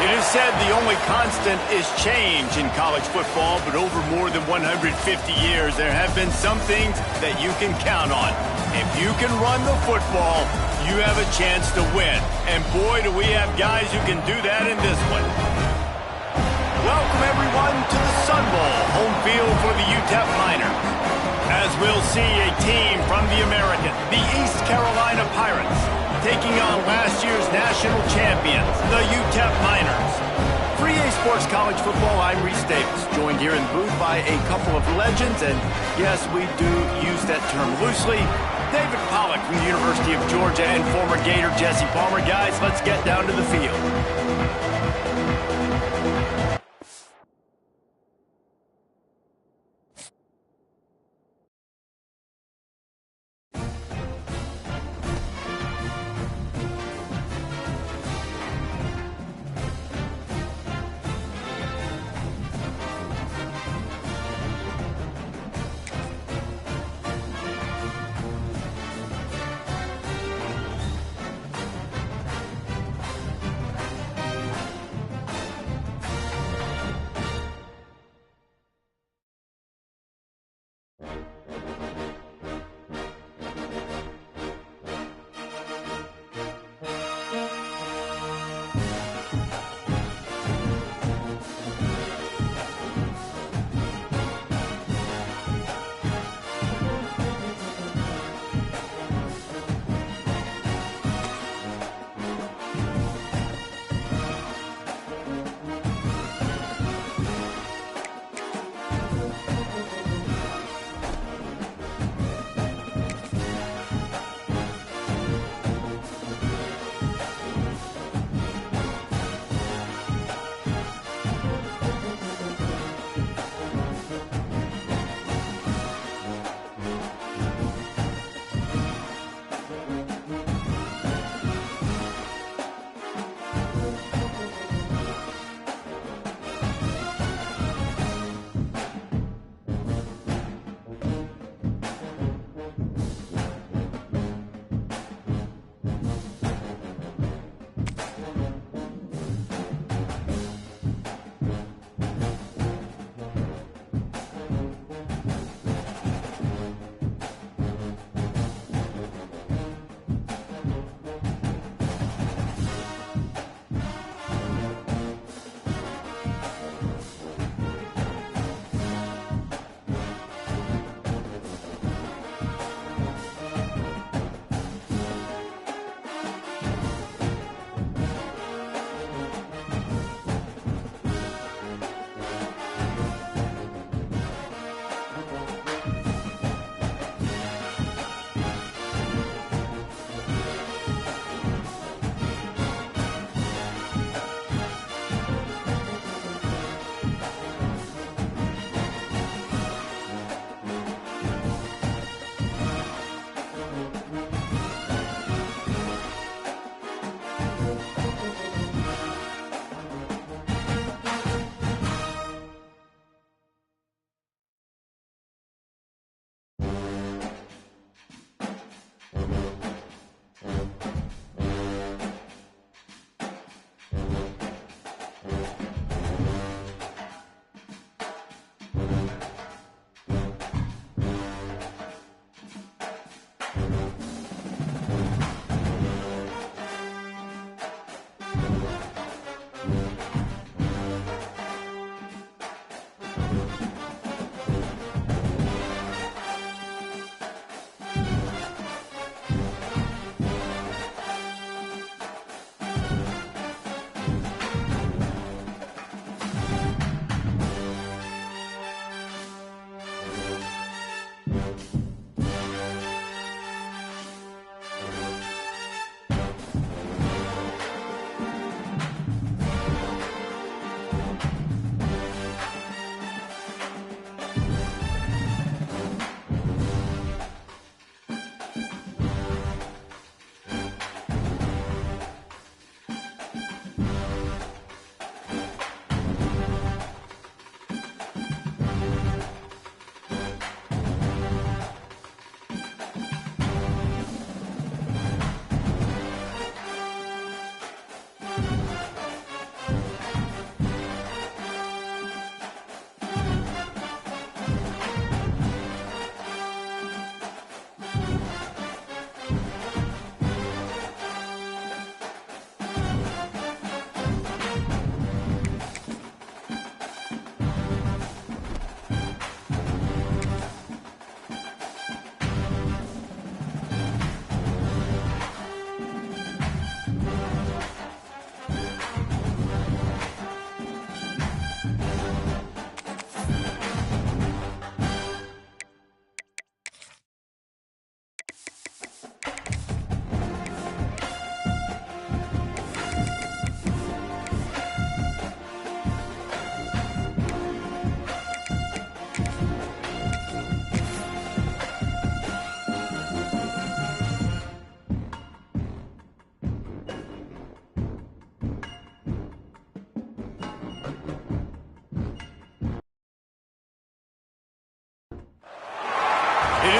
It is said the only constant is change in college football, but over more than 150 years, there have been some things that you can count on. If you can run the football, you have a chance to win. And boy, do we have guys who can do that in this one. Welcome, everyone, to the Sun Bowl, home field for the UTEP Miners. As we'll see a team from the American, the East Carolina Pirates, taking on last year's national champions, the UTEP Miners. For EA Sports College Football, I'm Reese Davis, joined here in the booth by a couple of legends, and yes, we do use that term loosely. David Pollack from the University of Georgia and former Gator Jesse Palmer. Guys, let's get down to the field.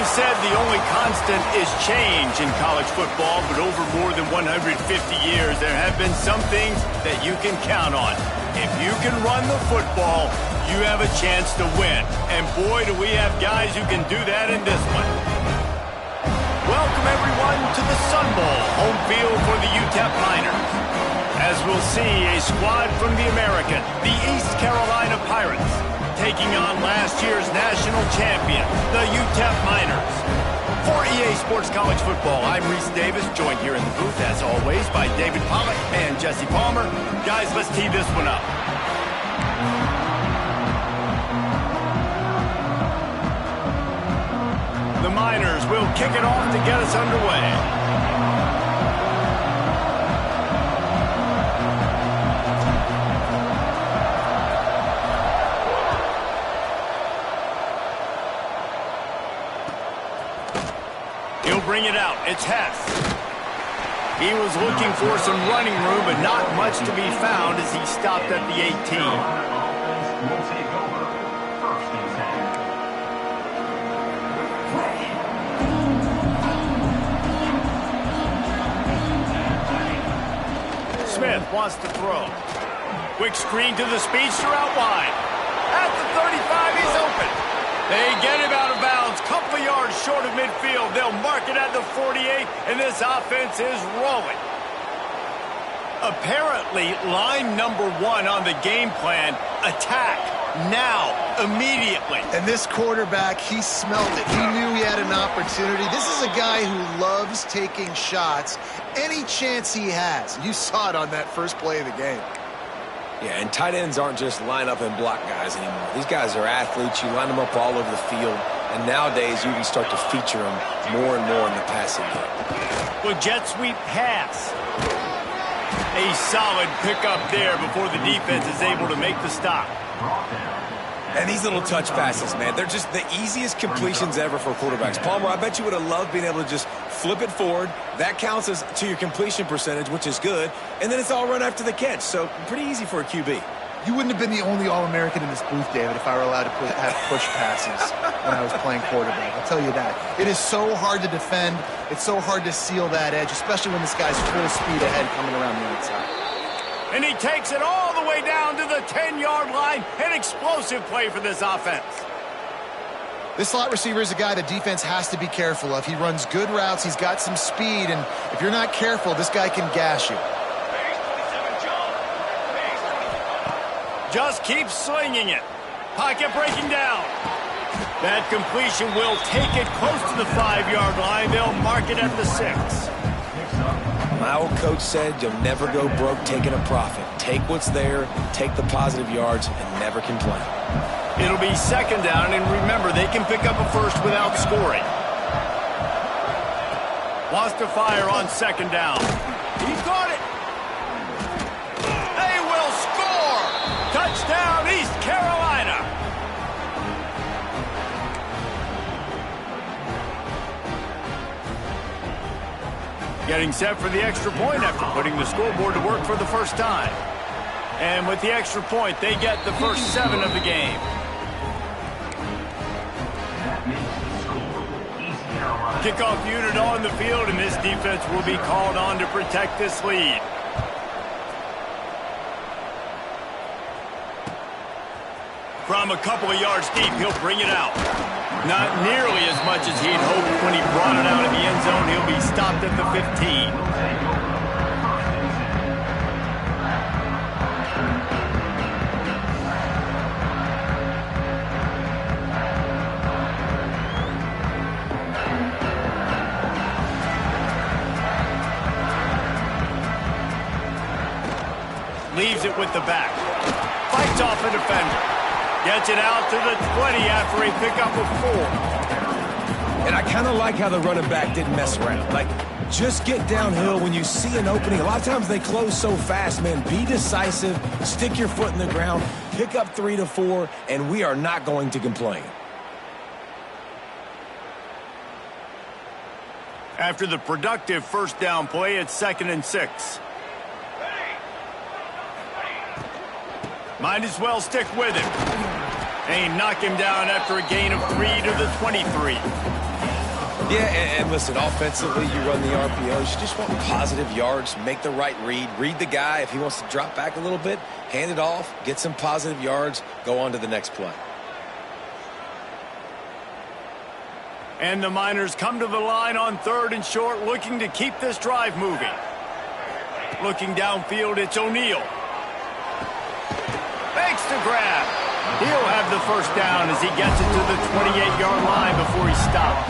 is said the only constant is change in college football, but over more than 150 years, there have been some things that you can count on. If you can run the football, you have a chance to win. And boy, do we have guys who can do that in this one. Welcome, everyone, to the Sun Bowl, home field for the UTEP Miners. As we'll see, a squad from the American, the East Carolina Pirates, taking on last year's national champion, the UTEP Miners. For EA Sports College Football, I'm Reese Davis, joined here in the booth, as always, by David Pollock and Jesse Palmer. Guys, let's tee this one up. The Miners will kick it off to get us underway. Bring it out. It's Hess. He was looking for some running room, but not much to be found as he stopped at the 18. Smith wants to throw. Quick screen to the speedster out wide. At the 35, he's open. They get him out of bounds, couple yards short of midfield. They'll mark it at the 48, and this offense is rolling. Apparently, line number one on the game plan, attack, now, immediately. And this quarterback, he smelled it. He knew he had an opportunity. This is a guy who loves taking shots any chance he has. You saw it on that first play of the game. Yeah, and tight ends aren't just line up and block guys anymore. These guys are athletes. You line them up all over the field. And nowadays, you can start to feature them more and more in the passing game. Well, jet sweep pass. A solid pickup there before the defense is able to make the stop. And these little touch passes, man, they're just the easiest completions ever for quarterbacks. Palmer, I bet you would have loved being able to just flip it forward. That counts as to your completion percentage, which is good. And then it's all run after the catch. So pretty easy for a QB. You wouldn't have been the only All-American in this booth, David, if I were allowed to have push passes when I was playing quarterback. I'll tell you that. It is so hard to defend. It's so hard to seal that edge, especially when this guy's full speed ahead coming around the outside. And he takes it all the way down to the 10-yard line. An explosive play for this offense. This slot receiver is a guy the defense has to be careful of. He runs good routes. He's got some speed. And if you're not careful, this guy can gash you. Just keep slinging it. Pocket breaking down. That completion will take it close to the 5-yard line. They'll mark it at the 6. My old coach said you'll never go broke taking a profit. Take what's there, take the positive yards, and never complain. It'll be second down, and remember, they can pick up a first without scoring. Wants to fire on second down. He's got it. They will score. Touchdown, East Carolina. Getting set for the extra point after putting the scoreboard to work for the first time. And with the extra point, they get the first 7 of the game. Kickoff unit on the field, and this defense will be called on to protect this lead. From a couple of yards deep, he'll bring it out. Not nearly as much as he'd hoped when he brought it out of the end zone. He'll be stopped at the 15. Leaves it with the back. Fights off a defender. Gets it out to the 20 after a pickup of 4. And I kind of like how the running back didn't mess around. Like, just get downhill when you see an opening. A lot of times they close so fast, man. Be decisive. Stick your foot in the ground. Pick up 3 to 4, and we are not going to complain. After the productive first down play, it's 2nd and 6. Might as well stick with him. They knock him down after a gain of 3 to the 23. Yeah, and listen, offensively, you run the RPOs. You just want positive yards, make the right read the guy. If he wants to drop back a little bit, hand it off, get some positive yards, go on to the next play. And the Miners come to the line on 3rd and short, looking to keep this drive moving. Looking downfield, it's O'Neal. Fakes the grab. He'll have the first down as he gets it to the 28-yard line before he stops.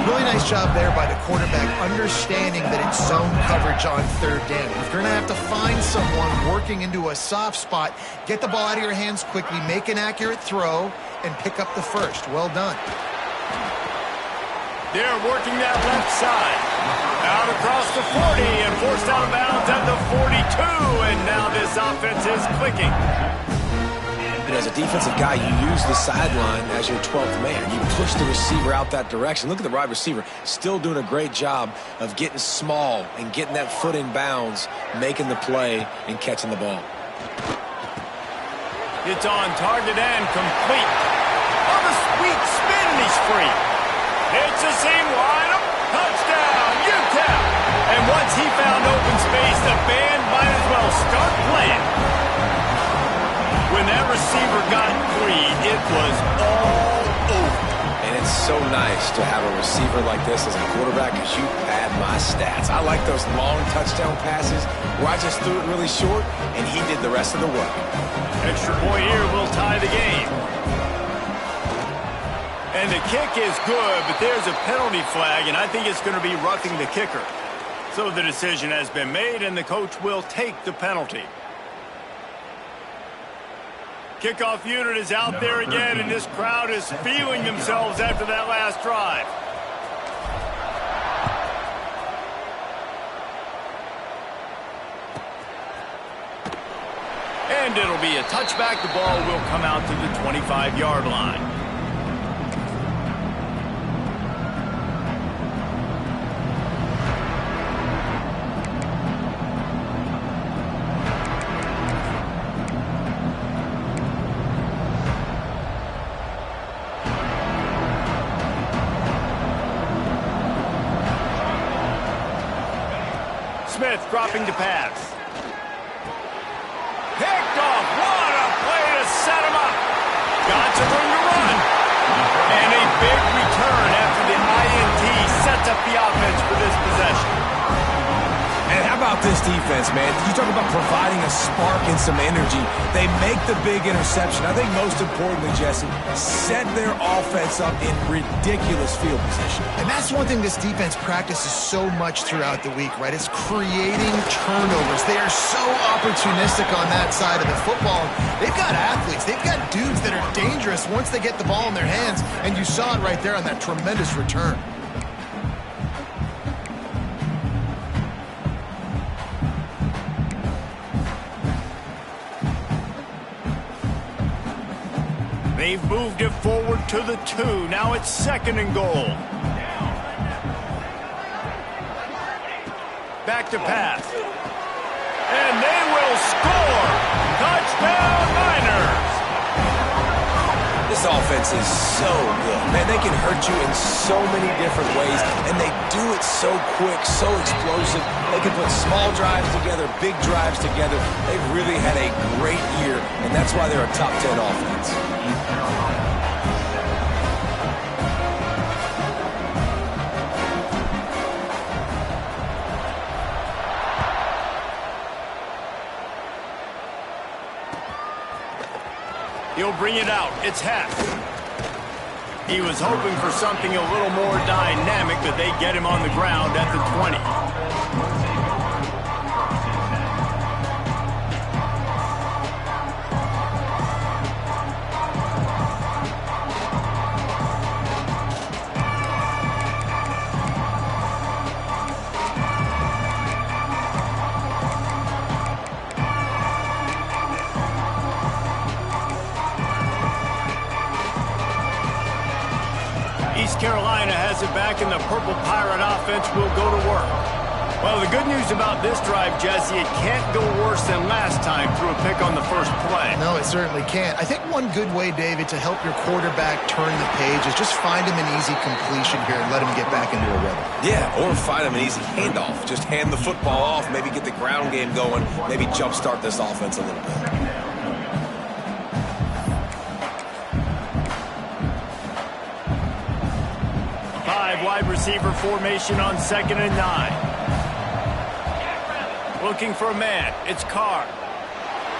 Really nice job there by the quarterback, understanding that it's zone coverage on 3rd down. If you're going to have to find someone working into a soft spot, get the ball out of your hands quickly, make an accurate throw, and pick up the first. Well done. They're working that left side. Out across the 40 and forced out of bounds at the 42. And now this offense is clicking. And as a defensive guy, you use the sideline as your 12th man. You push the receiver out that direction. Look at the wide receiver, still doing a great job of getting small and getting that foot in bounds, making the play and catching the ball. It's on target and complete. On a sweet spin, and he's free. It's a seam wide up. Touchdown, UTEP. And once he found open space, the band might as well start playing. When that receiver got free, it was all over. And it's so nice to have a receiver like this as a quarterback because you pad my stats. I like those long touchdown passes where I just threw it really short and he did the rest of the work. Extra point here will tie the game. And the kick is good, but there's a penalty flag, and I think it's going to be roughing the kicker. So the decision has been made, and the coach will take the penalty. Kickoff unit is out there again, and this crowd is feeling themselves after that last drive. And it'll be a touchback. The ball will come out to the 25-yard line. Smith dropping to pass. Picked off. What a play to set him up. Got some room to run. And a big return after the INT sets up the offense for this possession. And how about this defense, man? You talk about providing a spark and some energy. They make the big interception. I think most importantly, Jesse, set their offense up in ridiculous field position. And that's one thing this defense practices so much throughout the week, right? It's creating turnovers. They are so opportunistic on that side of the football. They've got athletes. They've got dudes that are dangerous once they get the ball in their hands. And you saw it right there on that tremendous return. They've moved it forward to the 2. Now it's 2nd and goal. Back to pass. And they will score. Touchdown, Miners. This offense is so good. Man, they can hurt you in so many different ways, and they do it so quick, so explosive. They can put small drives together, big drives together. They've really had a great year, and that's why they're a top 10 offense. He'll bring it out. It's Hess. He was hoping for something a little more dynamic, but they get him on the ground at the 20. Carolina has it back, and the Purple Pirate offense will go to work. Well, the good news about this drive, Jesse, it can't go worse than last time through a pick on the first play. No, it certainly can't. I think one good way, David, to help your quarterback turn the page is just find him an easy completion here and let him get back into a rhythm. Yeah, or find him an easy handoff. Just hand the football off, maybe get the ground game going, maybe jumpstart this offense a little bit. Wide receiver formation on 2nd and 9. Looking for a man. It's Carr.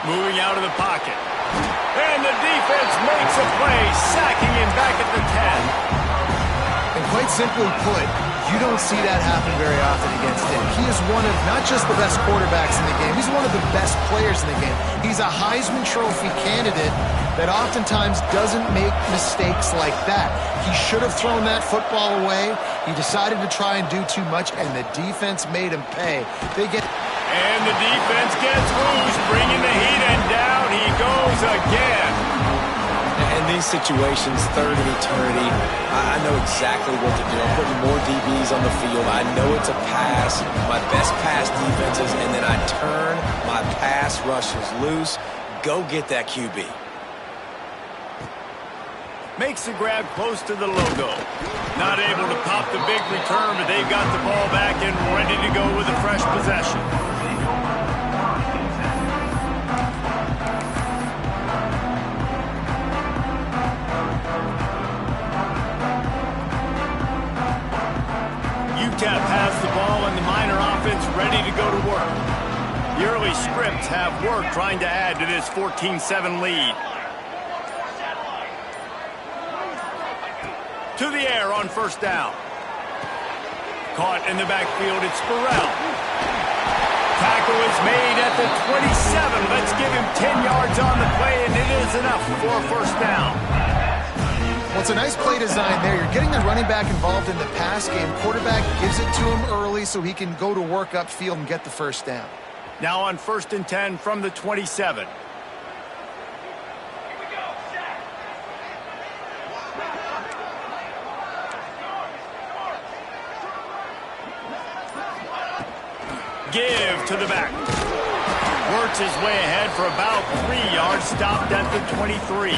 Moving out of the pocket. And the defense makes a play, sacking him back at the 10. And quite simply put, you don't see that happen very often against him. He is one of not just the best quarterbacks in the game, he's one of the best players in the game. He's a Heisman Trophy candidate that oftentimes doesn't make mistakes like that. He should have thrown that football away. He decided to try and do too much, and the defense made him pay. And the defense gets loose, bringing the heat, and down he goes again. In these situations, third and eternity, I know exactly what to do. I'm putting more DBs on the field. I know it's a pass, my best pass defenses, and then I turn my pass rushes loose. Go get that QB. Makes the grab close to the logo. Not able to pop the big return, but they've got the ball back and ready to go with a fresh possession. UTEP has the ball and the Miner offense ready to go to work. The early scripts have worked trying to add to this 14-7 lead. To the air on first down. Caught in the backfield, it's Burrell. Tackle is made at the 27. Let's give him 10 yards on the play, and it is enough for a first down. Well, it's a nice play design there. You're getting the running back involved in the pass game. Quarterback gives it to him early so he can go to work upfield and get the first down. Now on 1st and 10 from the 27. Give to the back. Works his way ahead for about 3 yards, stopped at the 23.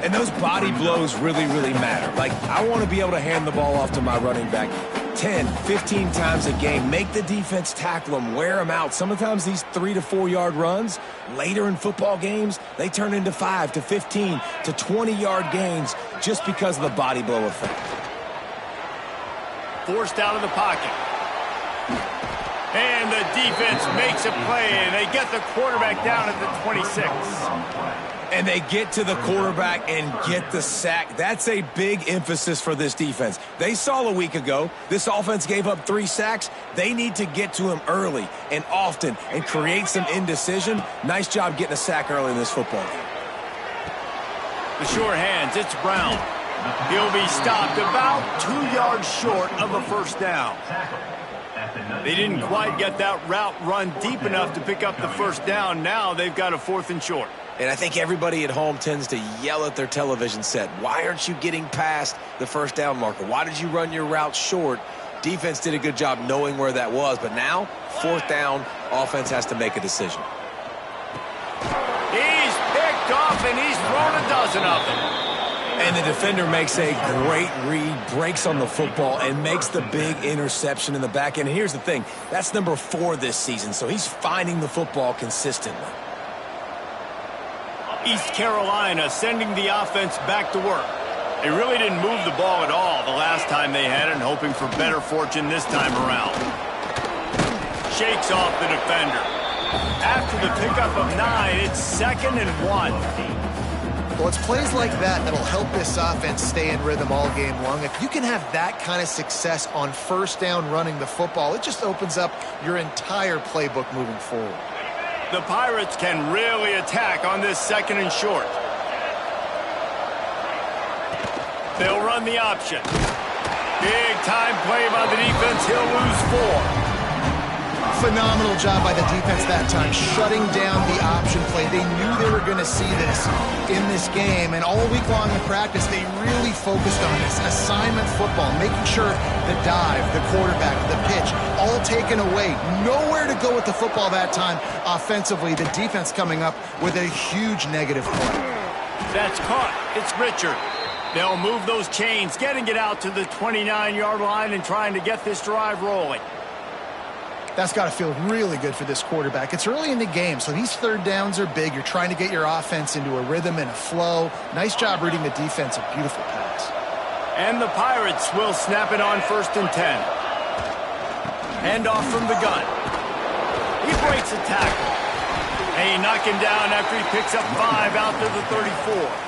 And those body blows really, really matter. Like, I want to be able to hand the ball off to my running back 10, 15 times a game. Make the defense tackle him, wear him out. Sometimes these 3 to 4 yard runs, later in football games, they turn into 5 to 15 to 20 yard gains just because of the body blow effect. Forced out of the pocket. And the defense makes a play, and they get the quarterback down at the 26. And they get to the quarterback and get the sack. That's a big emphasis for this defense. They saw a week ago, this offense gave up 3 sacks. They need to get to him early and often and create some indecision. Nice job getting a sack early in this football game. The sure hands, it's Brown. He'll be stopped about 2 yards short of a first down. They didn't quite get that route run deep enough to pick up the first down. Now they've got a 4th and short. And I think everybody at home tends to yell at their television set. Why aren't you getting past the first down marker? Why did you run your route short? Defense did a good job knowing where that was. But now, 4th down, offense has to make a decision. He's picked off, and he's thrown a dozen of them. And the defender makes a great read, breaks on the football, and makes the big interception in the back end. And here's the thing, that's number 4 this season, so he's finding the football consistently. East Carolina sending the offense back to work. They really didn't move the ball at all the last time they had it, and hoping for better fortune this time around. Shakes off the defender. After the pickup of 9, it's 2nd and 1. Well, it's plays like that that'll help this offense stay in rhythm all game long. If you can have that kind of success on first down running the football, it just opens up your entire playbook moving forward. The Pirates can really attack on this 2nd and short. They'll run the option. Big time play by the defense. He'll lose 4. Phenomenal job by the defense that time, shutting down the option play. They knew they were going to see this in this game, and all week long in practice, they really focused on this assignment football, making sure the dive, the quarterback, the pitch, all taken away. Nowhere to go with the football that time offensively. The defense coming up with a huge negative play. That's caught. It's Richard. They'll move those chains, getting it out to the 29-yard line and trying to get this drive rolling. That's got to feel really good for this quarterback. It's early in the game, so these third downs are big. You're trying to get your offense into a rhythm and a flow. Nice job reading the defense. A beautiful pass. And the Pirates will snap it on 1st and 10. Hand off from the gun. He breaks a tackle. And he knock him down after he picks up 5 out to the 34.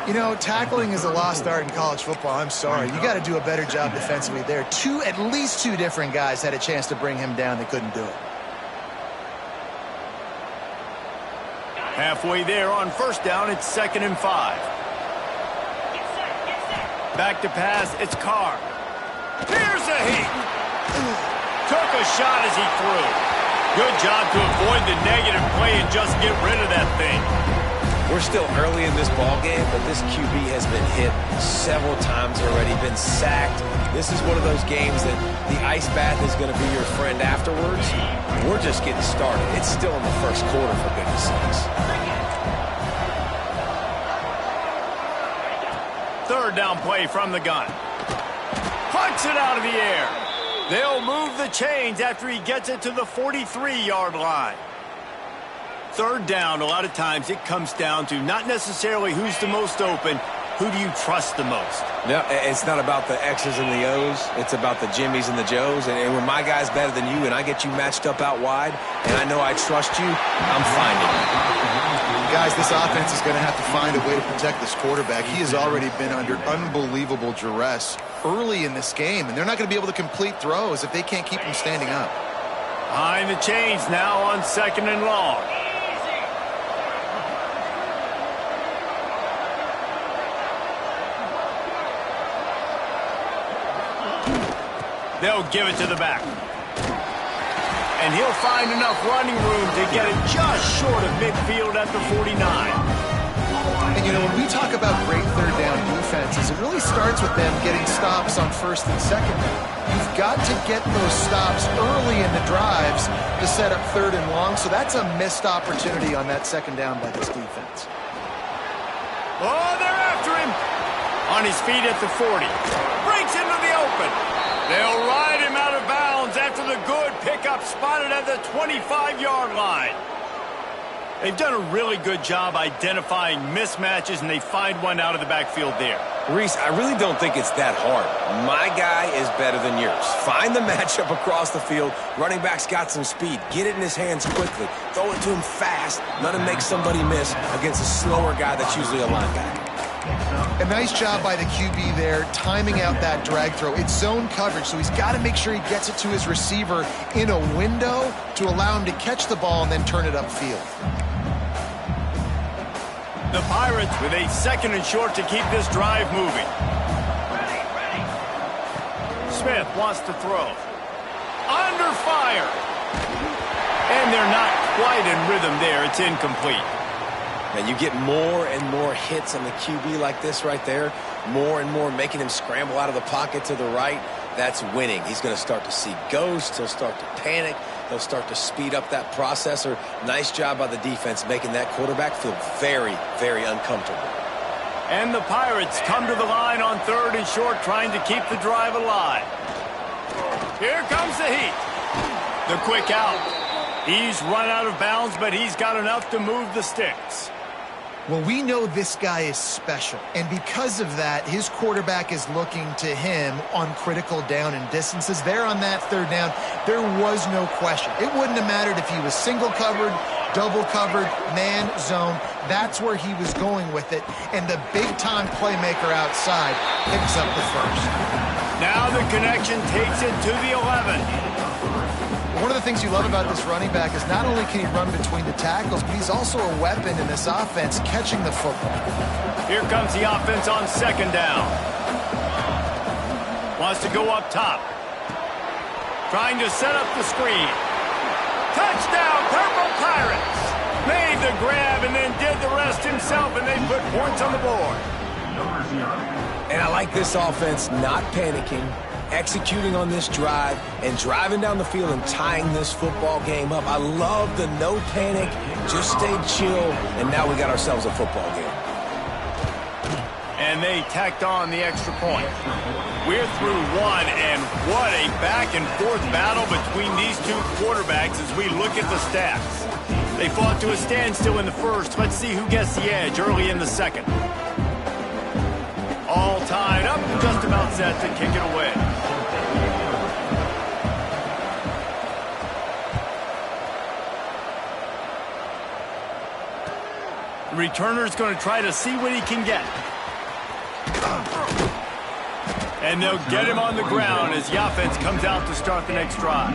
You know, tackling is a lost art in college football. I'm sorry. You got to do a better job defensively there. At least two different guys had a chance to bring him down. They couldn't do it. Halfway there on 1st down, it's 2nd and 5. Back to pass, it's Carr. Here's a heat. Took a shot as he threw. Good job to avoid the negative play and just get rid of that thing. We're still early in this ball game, but this QB has been hit several times already, been sacked. This is one of those games that the ice bath is going to be your friend afterwards. We're just getting started. It's still in the 1st quarter, for goodness sakes. 3rd down play from the gun. Punts it out of the air. They'll move the chains after he gets it to the 43-yard line. 3rd down, a lot of times it comes down to not necessarily who's the most open, who do you trust the most? No, it's not about the X's and the O's. It's about the Jimmys and the Joes. And when my guy's better than you and I get you matched up out wide and I know I trust you, I'm finding you. Guys, this offense is going to have to find a way to protect this quarterback. He has already been under unbelievable duress early in this game, and they're not going to be able to complete throws if they can't keep him standing up. Behind the chains now on 2nd and long. They'll give it to the back. And he'll find enough running room to get it just short of midfield at the 49. And, you know, when we talk about great third down defenses, it really starts with them getting stops on 1st and 2nd down. You've got to get those stops early in the drives to set up 3rd and long, so that's a missed opportunity on that 2nd down by this defense. Oh, they're after him. On his feet at the 40. Breaks into the open. They'll ride him out of bounds after the good pickup spotted at the 25-yard line. They've done a really good job identifying mismatches, and they find one out of the backfield there. Reese, I really don't think it's that hard. My guy is better than yours. Find the matchup across the field. Running back's got some speed. Get it in his hands quickly. Throw it to him fast. Let him make somebody miss against a slower guy that's usually a linebacker. A nice job by the QB there, timing out that drag throw. It's zone coverage, so he's got to make sure he gets it to his receiver in a window to allow him to catch the ball and then turn it upfield. The Pirates with a 2nd and short to keep this drive moving. Smith wants to throw. Under fire. And they're not quite in rhythm there. It's incomplete. And you get more and more hits on the QB like this right there. More and more making him scramble out of the pocket to the right. That's winning. He's going to start to see ghosts. He'll start to panic. He'll start to speed up that processor. Nice job by the defense making that quarterback feel very, very uncomfortable. And the Pirates come to the line on 3rd and short, trying to keep the drive alive. Here comes the heat. The quick out. He's run out of bounds, but he's got enough to move the sticks. Well, we know this guy is special, and because of that, his quarterback is looking to him on critical down and distances. There on that 3rd down, there was no question. It wouldn't have mattered if he was single covered, double covered, man, zone. That's where he was going with it, and the big-time playmaker outside picks up the first. Now the connection takes it to the 11. One of the things you love about this running back is not only can he run between the tackles, but he's also a weapon in this offense catching the football. Here comes the offense on 2nd down. Wants to go up top. Trying to set up the screen. Touchdown, Purple Pirates! Made the grab and then did the rest himself, and they put points on the board. And I like this offense not panicking, executing on this drive, and driving down the field and tying this football game up. I love the no panic, just stay chill, and now we got ourselves a football game. And they tacked on the extra point. We're through one, and what a back-and-forth battle between these two quarterbacks as we look at the stats. They fought to a standstill in the first. Let's see who gets the edge early in the second. All tied up, just about set to kick it away. The returner's going to try to see what he can get. And they'll get him on the ground as the offense comes out to start the next drive.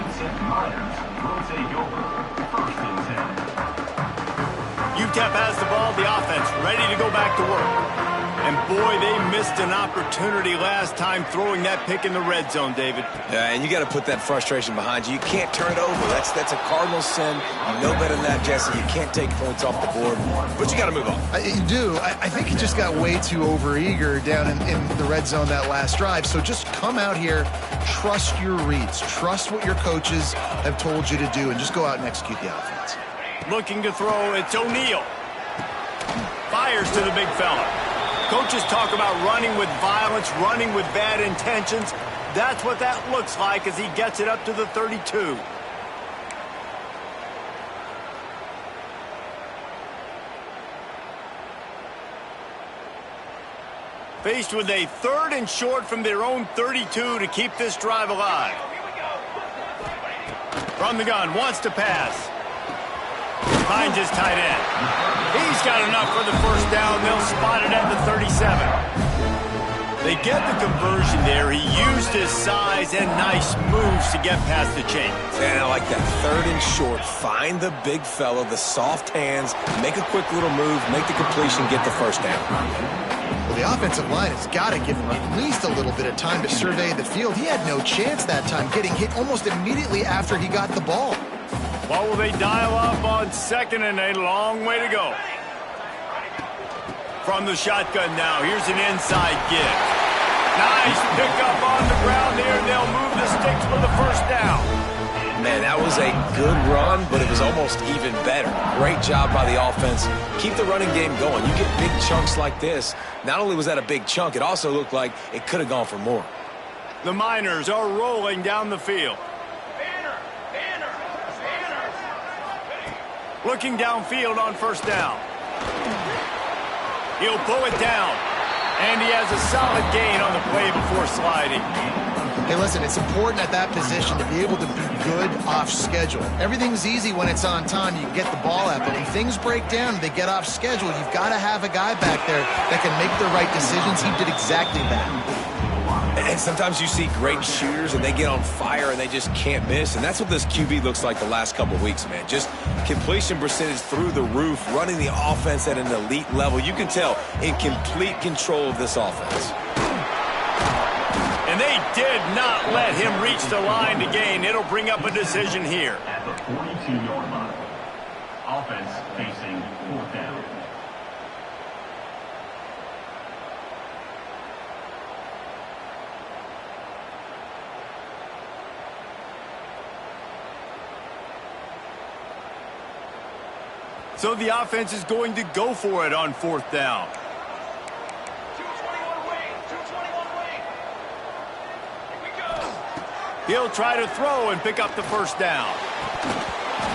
UTEP has the ball, the offense ready to go back to work. And boy, they missed an opportunity last time throwing that pick in the red zone, David. Yeah, and you got to put that frustration behind you. You can't turn it over. That's a cardinal sin. You know better than that, Jesse. You can't take points off the board, but you got to move on. You do. I think he just got way too overeager down in the red zone that last drive. So just come out here, trust your reads, trust what your coaches have told you to do, and just go out and execute the offense. Looking to throw, it's O'Neal. Fires to the big fella. Coaches talk about running with violence, running with bad intentions. That's what that looks like as he gets it up to the 32. Faced with a 3rd and short from their own 32 to keep this drive alive. From the gun, wants to pass. Finds his tight end. He's got enough for the first down. They'll spot it at the 37. They get the conversion there. He used his size and nice moves to get past the chains. And I like that 3rd and short. Find the big fella, the soft hands, make a quick little move, make the completion, get the first down. Well, the offensive line has got to give him at least a little bit of time to survey the field. He had no chance that time, getting hit almost immediately after he got the ball. What will they dial up on 2nd and a long way to go? From the shotgun now, here's an inside give. Nice pickup on the ground there. They'll move the sticks for the first down. Man, that was a good run, but it was almost even better. Great job by the offense. Keep the running game going. You get big chunks like this. Not only was that a big chunk, it also looked like it could have gone for more. The Miners are rolling down the field. Looking downfield on first down. He'll pull it down. And he has a solid gain on the play before sliding. Hey, listen, it's important at that position to be able to be good off schedule. Everything's easy when it's on time. You can get the ball out. But when things break down and they get off schedule, you've got to have a guy back there that can make the right decisions. He did exactly that. And sometimes you see great shooters and they get on fire and they just can't miss. And that's what this QB looks like the last couple of weeks, man. Just completion percentage through the roof, running the offense at an elite level. You can tell in complete control of this offense. And they did not let him reach the line to gain. It'll bring up a decision here. At the 42-yard line. Offense facing 4th down. So the offense is going to go for it on 4th down. 221 wing. 221 wing. Here we go. He'll try to throw and pick up the first down.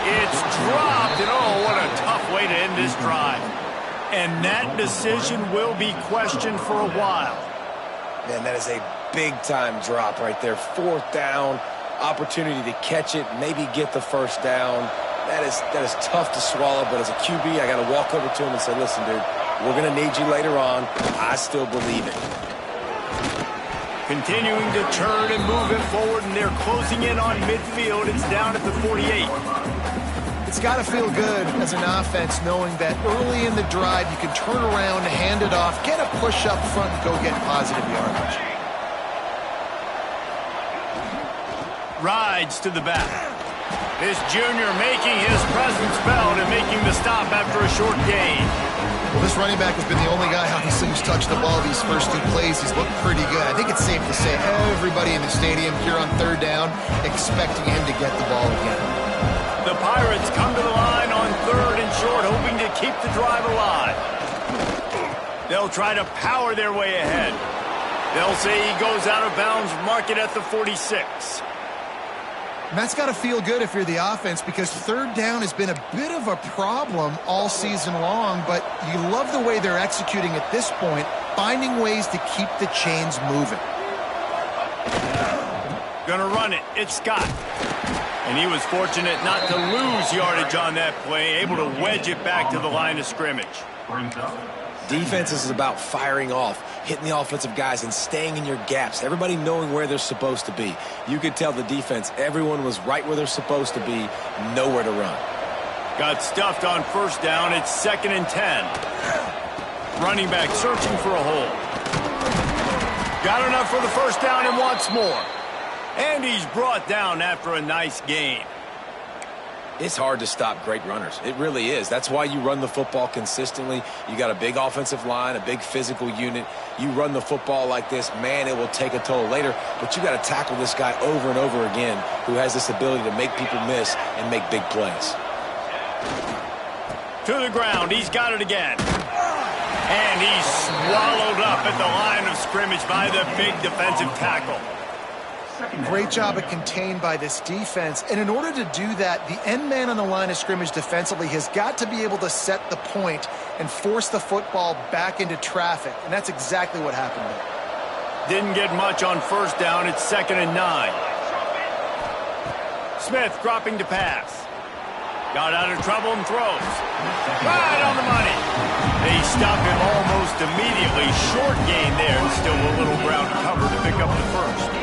It's dropped, and oh, what a tough way to end this drive. And that decision will be questioned for a while. Man, that is a big-time drop right there. 4th down, opportunity to catch it, maybe get the first down. That is tough to swallow, but as a QB, I got to walk over to him and say, listen, dude, we're going to need you later on. I still believe it. Continuing to turn and move it forward, and they're closing in on midfield. It's down at the 48. It's got to feel good as an offense knowing that early in the drive you can turn around, hand it off, get a push up front, and go get positive yardage. Rides to the back. This junior making his presence felt and making the stop after a short gain. Well, this running back has been the only guy, obviously, who's touched the ball these first 2 plays. He's looked pretty good. I think it's safe to say everybody in the stadium here on 3rd down expecting him to get the ball again. The Pirates come to the line on 3rd and short, hoping to keep the drive alive. They'll try to power their way ahead. They'll say he goes out of bounds, mark it at the 46. And that's got to feel good if you're the offense, because 3rd down has been a bit of a problem all season long, but you love the way they're executing at this point, finding ways to keep the chains moving. Gonna run it. It's Scott. And he was fortunate not to lose yardage on that play, able to wedge it back to the line of scrimmage. Defense is about firing off, hitting the offensive guys, and staying in your gaps. Everybody knowing where they're supposed to be. You could tell the defense, everyone was right where they're supposed to be, nowhere to run. Got stuffed on 1st down. It's 2nd and 10. Running back searching for a hole. Got enough for the 1st down and wants more. And he's brought down after a nice gain. It's hard to stop great runners. It really is. That's why you run the football consistently. You got a big offensive line, a big physical unit. You run the football like this, man, it will take a toll later. But you got to tackle this guy over and over again who has this ability to make people miss and make big plays. To the ground. He's got it again. And he's swallowed up at the line of scrimmage by the big defensive tackle. Great job of contained by this defense. And in order to do that, the end man on the line of scrimmage defensively has got to be able to set the point and force the football back into traffic. And that's exactly what happened there. Didn't get much on 1st down. It's 2nd and 9. Smith dropping to pass. Got out of trouble and throws. Right on the money. They stop him almost immediately. Short gain there, and still a little ground to cover to pick up the 1st.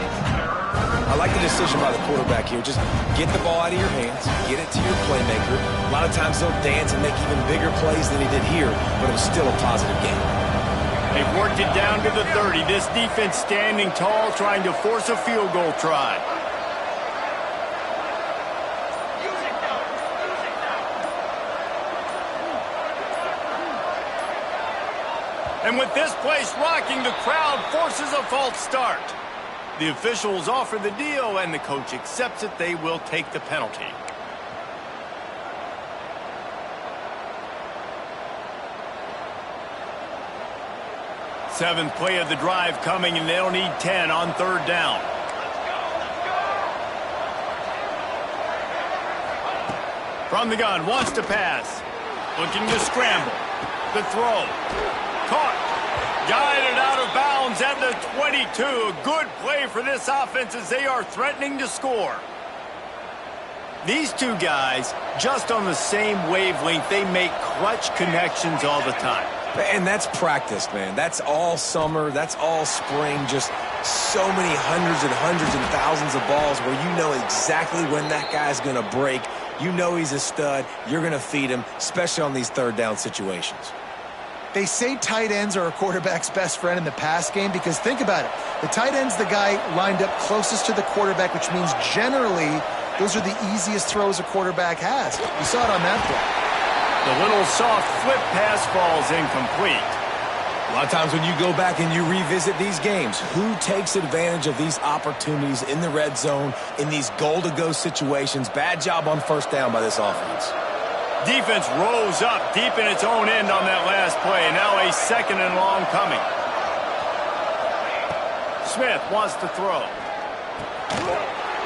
I like the decision by the quarterback here. Just get the ball out of your hands, get it to your playmaker. A lot of times they'll dance and make even bigger plays than he did here, but it was still a positive game. They've worked it down to the 30. This defense standing tall, trying to force a field goal try. And with this place rocking, the crowd forces a false start. The officials offer the deal, and the coach accepts it. They will take the penalty. Seventh play of the drive coming, and they'll need 10 on 3rd down. From the gun, wants to pass. Looking to scramble. The throw. Caught. Guided out of bounds at the 22. A good play for this offense as they are threatening to score. These two guys, just on the same wavelength, they make clutch connections all the time. And that's practice, man. That's all summer. That's all spring. Just so many hundreds and thousands of balls where you know exactly when that guy's going to break. You know he's a stud. You're going to feed him, especially on these 3rd down situations. They say tight ends are a quarterback's best friend in the pass game because think about it. The tight end's the guy lined up closest to the quarterback, which means generally those are the easiest throws a quarterback has. You saw it on that play. The little soft flip pass falls incomplete. A lot of times when you go back and you revisit these games, who takes advantage of these opportunities in the red zone, in these goal-to-go situations? Bad job on 1st down by this offense. Defense rose up deep in its own end on that last play. Now a 2nd and long coming. Smith wants to throw.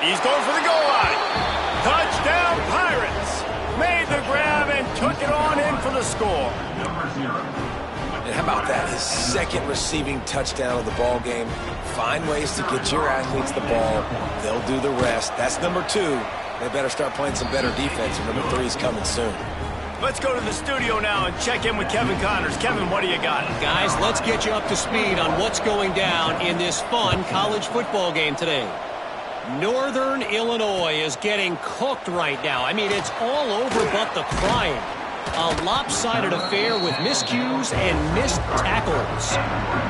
He's going for the goal line. Touchdown, Pirates. Made the grab and took it on in for the score. And how about that? His 2nd receiving touchdown of the ball game. Find ways to get your athletes the ball. They'll do the rest. That's number 2. They better start playing some better defense, and number 3 is coming soon. Let's go to the studio now and check in with Kevin Connors. Kevin, what do you got? Guys, let's get you up to speed on what's going down in this fun college football game today. Northern Illinois is getting cooked right now. I mean, it's all over but the crying. A lopsided affair with miscues and missed tackles.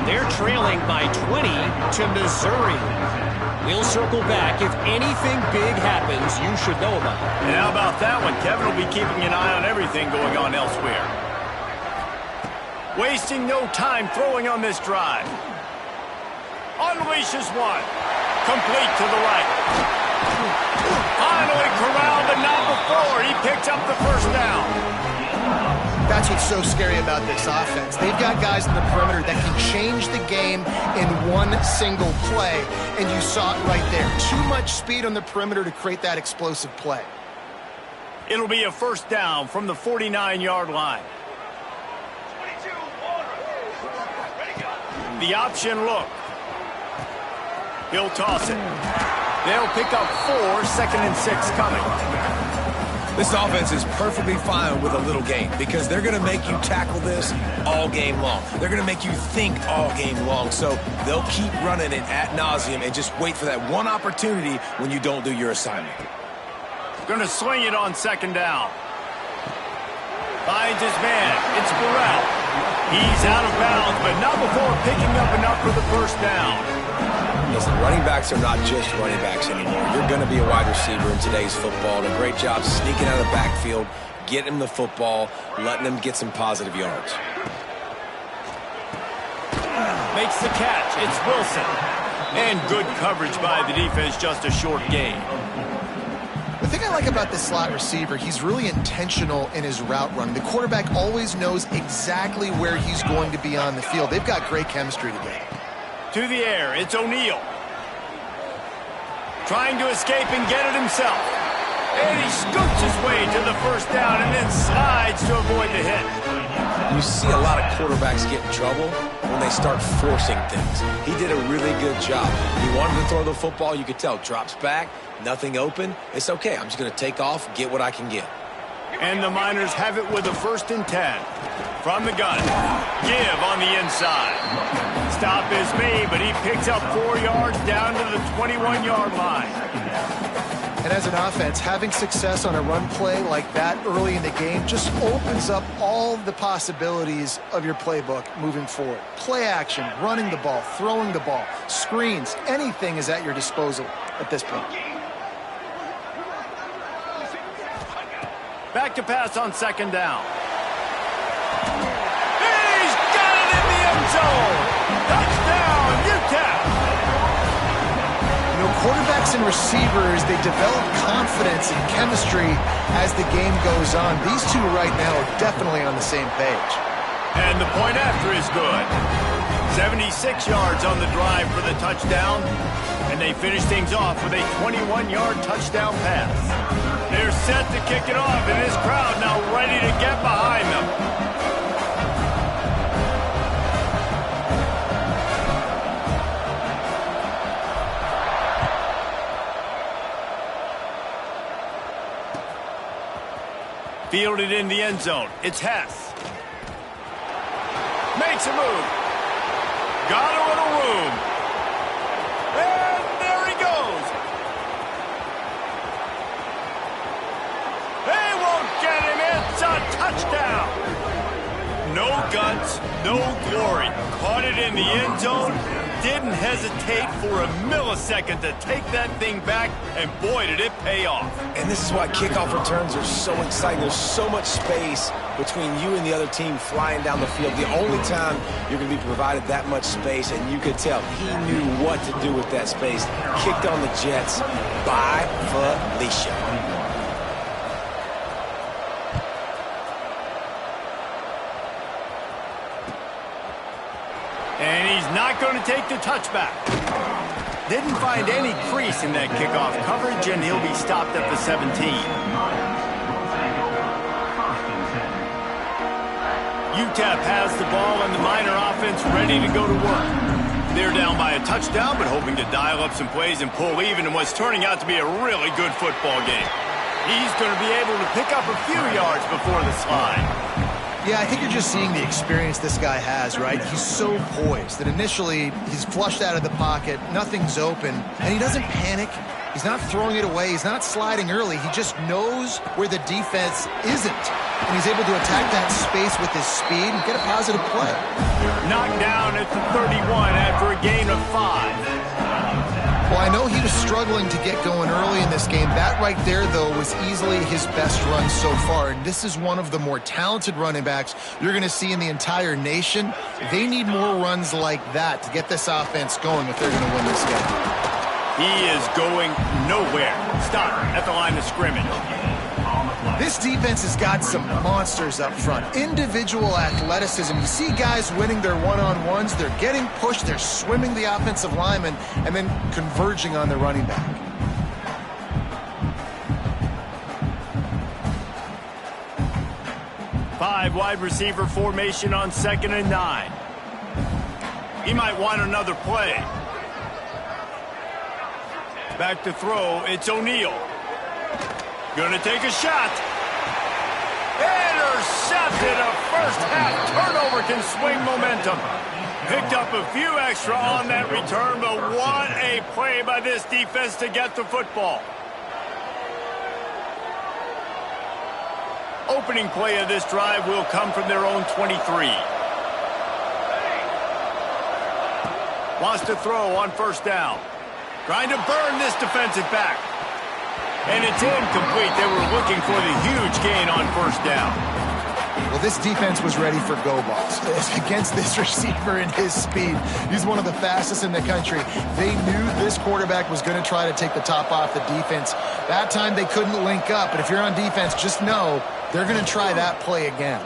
They're trailing by 20 to Missouri. We'll circle back if anything big happens you should know about. And how about that one? Kevin will be keeping an eye on everything going on elsewhere. Wasting no time throwing on this drive. Unleashes one. Complete to the right. Finally corralled, but not before. He picks up the first down. That's what's so scary about this offense. They've got guys in the perimeter that can change the game in one single play, and you saw it right there. Too much speed on the perimeter to create that explosive play. It'll be a first down from the 49-yard line. The option look. He'll toss it. They'll pick up 4, 2nd and 6 coming. This offense is perfectly fine with a little game because they're going to make you tackle this all game long. They're going to make you think all game long. So they'll keep running it ad nauseum and just wait for that one opportunity when you don't do your assignment. Going to swing it on 2nd down. Finds his man. It's Burrell. He's out of bounds, but not before picking up enough for the first down. Listen, running backs are not just running backs anymore. You're going to be a wide receiver in today's football. And a great job sneaking out of the backfield, getting him the football, letting him get some positive yards. Makes the catch. It's Wilson. And good coverage by the defense, just a short gain. The thing I like about this slot receiver, he's really intentional in his route run. The quarterback always knows exactly where he's going to be on the field. They've got great chemistry together. To the air, it's O'Neal. Trying to escape and get it himself. And he scoots his way to the first down and then slides to avoid the hit. You see a lot of quarterbacks get in trouble when they start forcing things. He did a really good job. He wanted to throw the football. You could tell. Drops back, nothing open. It's okay. I'm just going to take off, get what I can get. And the Miners have it with a 1st and 10. From the gun. Give on the inside. Stop is made, but he picks up 4 yards down to the 21-yard line. And as an offense, having success on a run play like that early in the game just opens up all the possibilities of your playbook moving forward. Play action, running the ball, throwing the ball, screens, anything is at your disposal at this point. Back to pass on 2nd down. He's got it in the end zone. Touchdown, UTEP. You know, quarterbacks and receivers, they develop confidence and chemistry as the game goes on. These two right now are definitely on the same page. And the point after is good. 76 yards on the drive for the touchdown. And they finish things off with a 21-yard touchdown pass. They're set to kick it off, and this crowd now ready to get behind them. Fielded in the end zone. It's Hess. Makes a move. Got a little room. And there he goes. They won't get him. It's a touchdown. No guts, no glory. Caught it in the end zone. Didn't hesitate for a millisecond to take that thing back, and boy, did it pay off. And this is why kickoff returns are so exciting. There's so much space between you and the other team flying down the field. The only time you're going to be provided that much space, and you could tell he knew what to do with that space. Kicked on the Jets by Felicia. And he's not going to take the touchback. Didn't find any crease in that kickoff coverage, and he'll be stopped at the 17. UTEP has the ball, and the Miner offense ready to go to work. They're down by a touchdown, but hoping to dial up some plays and pull even in what's turning out to be a really good football game. He's going to be able to pick up a few yards before the slide. Yeah, I think you're just seeing the experience this guy has, right? He's so poised that initially he's flushed out of the pocket, nothing's open, and he doesn't panic. He's not throwing it away. He's not sliding early. He just knows where the defense isn't, and he's able to attack that space with his speed and get a positive play. Knocked down at the 31 after a gain of 5. Well, I know he was struggling to get going early in this game. That right there, though, was easily his best run so far. And this is one of the more talented running backs you're going to see in the entire nation. They need more runs like that to get this offense going if they're going to win this game. He is going nowhere. Stop at the line of scrimmage. This defense has got some monsters up front. Individual athleticism. You see guys winning their one-on-ones. They're getting pushed. They're swimming the offensive lineman and then converging on the running back. Five wide receiver formation on 2nd and 9. He might want another play. Back to throw. It's O'Neal. Gonna take a shot. Intercepted. A first half turnover can swing momentum. Picked up a few extra on that return, but what a play by this defense to get the football. Opening play of this drive will come from their own 23. Wants to throw on 1st down. Trying to burn this defensive back. And it's incomplete. They were looking for the huge gain on 1st down. Well, this defense was ready for go balls against this receiver and his speed. He's one of the fastest in the country. They knew this quarterback was going to try to take the top off the defense. That time they couldn't link up, but if you're on defense, just know they're going to try that play again.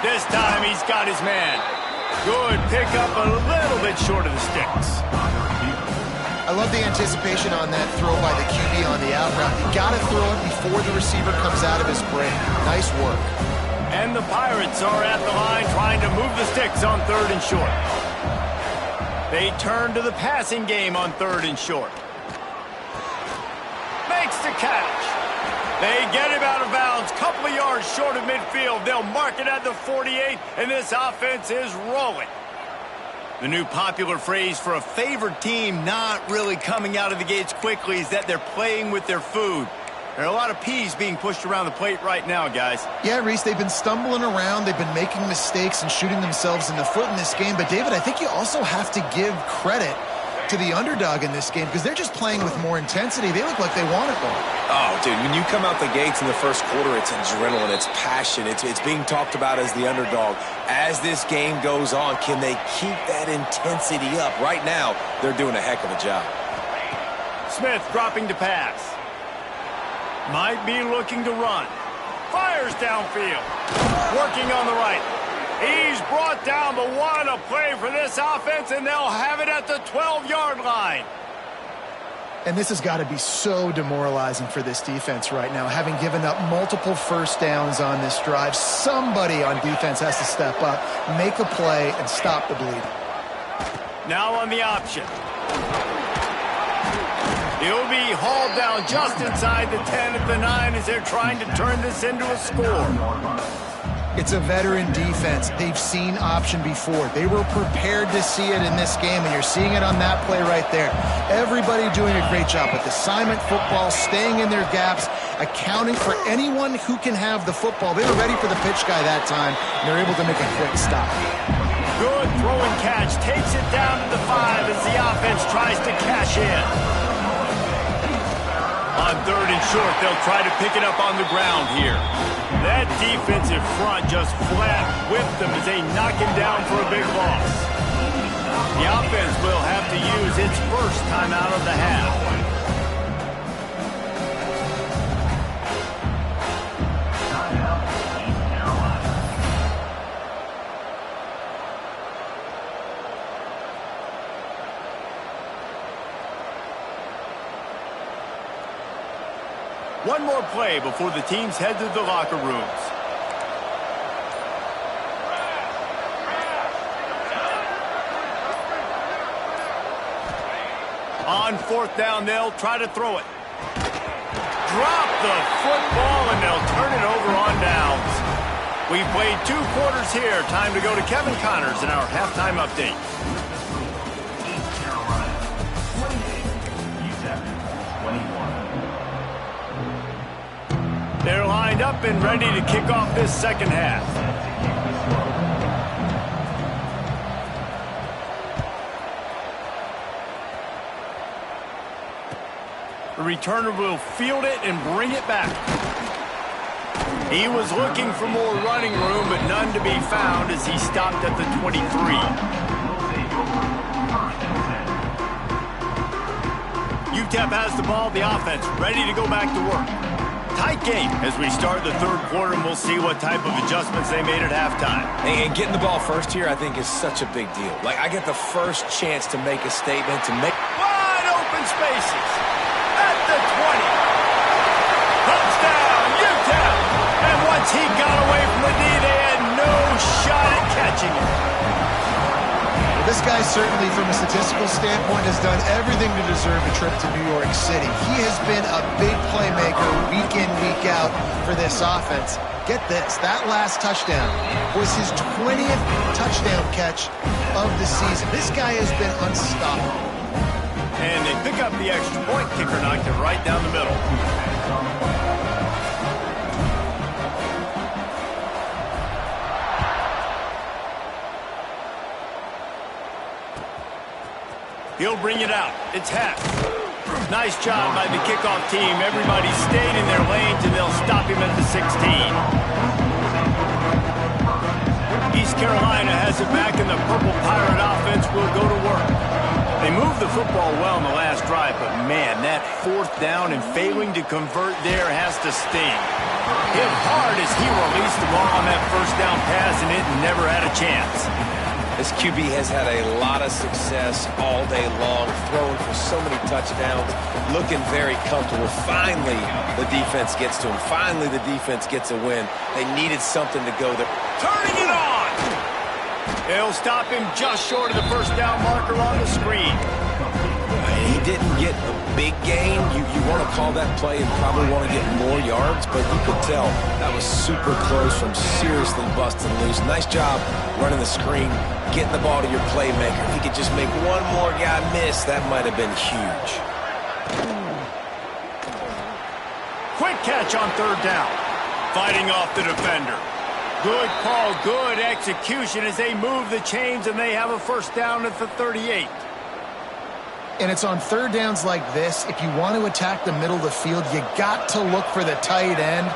This time he's got his man. Good pickup, a little bit short of the sticks. I love the anticipation on that throw by the QB on the out route. You got to throw it before the receiver comes out of his break. Nice work. And the Pirates are at the line trying to move the sticks on 3rd and short. They turn to the passing game on 3rd and short. Makes the catch. They get him out of bounds, couple of yards short of midfield. They'll mark it at the 48, and this offense is rolling. The new popular phrase for a favored team not really coming out of the gates quickly is that they're playing with their food. There are a lot of peas being pushed around the plate right now, guys. Yeah, Reese, they've been stumbling around. They've been making mistakes and shooting themselves in the foot in this game. But, David, I think you also have to give credit to the underdog in this game because they're just playing with more intensity. They look like they want it more. Oh, dude, when you come out the gates in the first quarter, it's adrenaline, it's passion, it's being talked about as the underdog. As this game goes on, can they keep that intensity up? Right now, they're doing a heck of a job. Smith dropping to pass. Might be looking to run. Fires downfield. Working on the right. He's brought down, but what a play for this offense, and they'll have it at the 12-yard line. And this has got to be so demoralizing for this defense right now, having given up multiple first downs on this drive. Somebody on defense has to step up, make a play, and stop the bleeding. Now on the option. He'll be hauled down just inside the 10 at the 9 as they're trying to turn this into a score. It's a veteran defense. They've seen option before. They were prepared to see it in this game, and you're seeing it on that play right there. Everybody doing a great job with assignment football, staying in their gaps, accounting for anyone who can have the football. They were ready for the pitch guy that time, and they're able to make a quick stop. Good throw and catch. Takes it down to the 5 as the offense tries to cash in. On 3rd and short, they'll try to pick it up on the ground here. That defensive front just flat whipped them as they knock him down for a big loss. The offense will have to use its first timeout of the half. One more play before the teams head to the locker rooms. On 4th down, they'll try to throw it. Drop the football, and they'll turn it over on downs. We've played 2 quarters here. Time to go to Kevin Connors in our halftime update. East Carolina, 28, UTEP, 21. They're lined up and ready to kick off this second half. The returner will field it and bring it back. He was looking for more running room, but none to be found as he stopped at the 23. UTEP has the ball, the offense ready to go back to work. Tight game as we start the third quarter, and we'll see what type of adjustments they made at halftime. And getting the ball first here, I think, is such a big deal. Like, I get the first chance to make a statement, to make... Wide open spaces at the 20. Touchdown, UTEP! And once he got away from the D, they had no shot at catching it. This guy certainly, from a statistical standpoint, has done everything to deserve a trip to New York City. He has been a big playmaker week in, week out for this offense. Get this, that last touchdown was his 20th touchdown catch of the season. This guy has been unstoppable. And they pick up the extra point. Kicker knocked it right down the middle. He'll bring it out. It's half. Nice job by the kickoff team. Everybody stayed in their lanes, and they'll stop him at the 16. East Carolina has it back, and the Purple Pirate offense will go to work. They moved the football well in the last drive, but man, that fourth down and failing to convert there has to sting. Hit hard as he released the ball on that first down pass, and it never had a chance. This QB has had a lot of success all day long, throwing for so many touchdowns, looking very comfortable. Finally, the defense gets to him. Finally, the defense gets a win. They needed something to go there. Turning it on! They'll stop him just short of the first down marker on the screen. He didn't get a big gain. You want to call that play and probably want to get more yards, but you could tell that was super close from seriously busting loose. Nice job running the screen, getting the ball to your playmaker. If he could just make one more guy miss, that might have been huge. Quick catch on third down. Fighting off the defender. Good call, good execution as they move the chains, and they have a first down at the 38. And it's on third downs like this, if you want to attack the middle of the field, you got to look for the tight end.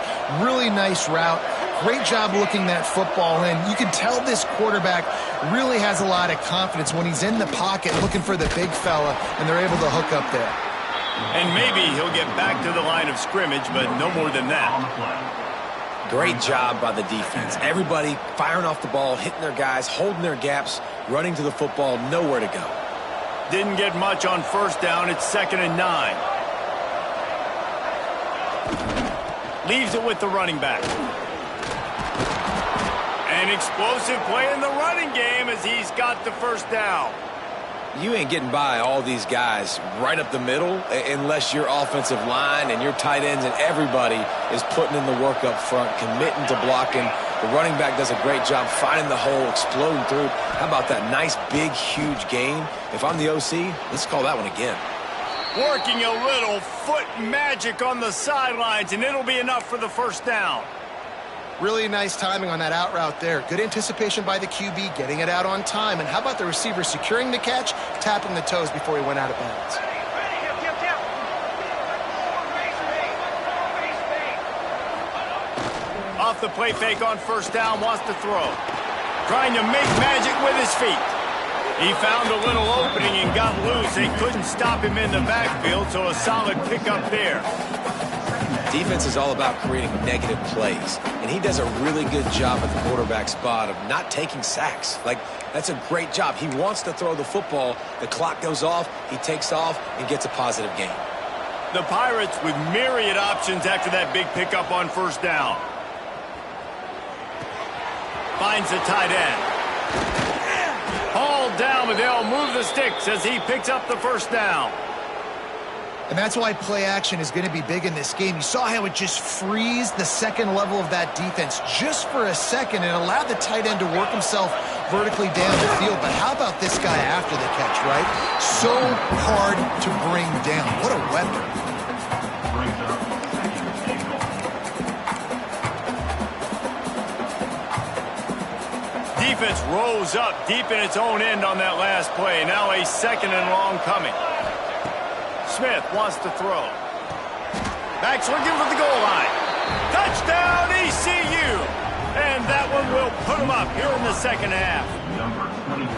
Really nice route. Great job looking that football in. You can tell this quarterback really has a lot of confidence when he's in the pocket looking for the big fella, and they're able to hook up there. And maybe he'll get back to the line of scrimmage, but no more than that. Great job by the defense. Everybody firing off the ball, hitting their guys, holding their gaps, running to the football, nowhere to go. Didn't get much on first down. It's 2nd and 9. Leaves it with the running back. An explosive play in the running game as he's got the first down. You ain't getting by all these guys right up the middle unless your offensive line and your tight ends and everybody is putting in the work up front, committing to blocking. The running back does a great job finding the hole, exploding through. How about that nice, big, huge gain? If I'm the OC, let's call that one again. Working a little foot magic on the sidelines, and it'll be enough for the first down. Really nice timing on that out route there. Good anticipation by the QB, getting it out on time. And how about the receiver securing the catch, tapping the toes before he went out of bounds? Off the play fake on first down, wants to throw. Trying to make magic with his feet. He found a little opening and got loose. They couldn't stop him in the backfield, so a solid pickup there. Defense is all about creating negative plays, and he does a really good job at the quarterback spot of not taking sacks. Like, that's a great job. He wants to throw the football. The clock goes off, he takes off, and gets a positive gain. The Pirates with myriad options after that big pickup on first down. Finds the tight end. Hauled down, but they'll move the sticks as he picks up the first down. And that's why play action is going to be big in this game. You saw how it just frees the second level of that defense just for a second and allowed the tight end to work himself vertically down the field. But how about this guy after the catch, right? So hard to bring down. What a weapon. Defense rose up deep in its own end on that last play. Now a 2nd and long coming. Smith wants to throw. Backs looking for the goal line. Touchdown, ECU! And that one will put them up here in the second half. Number 24.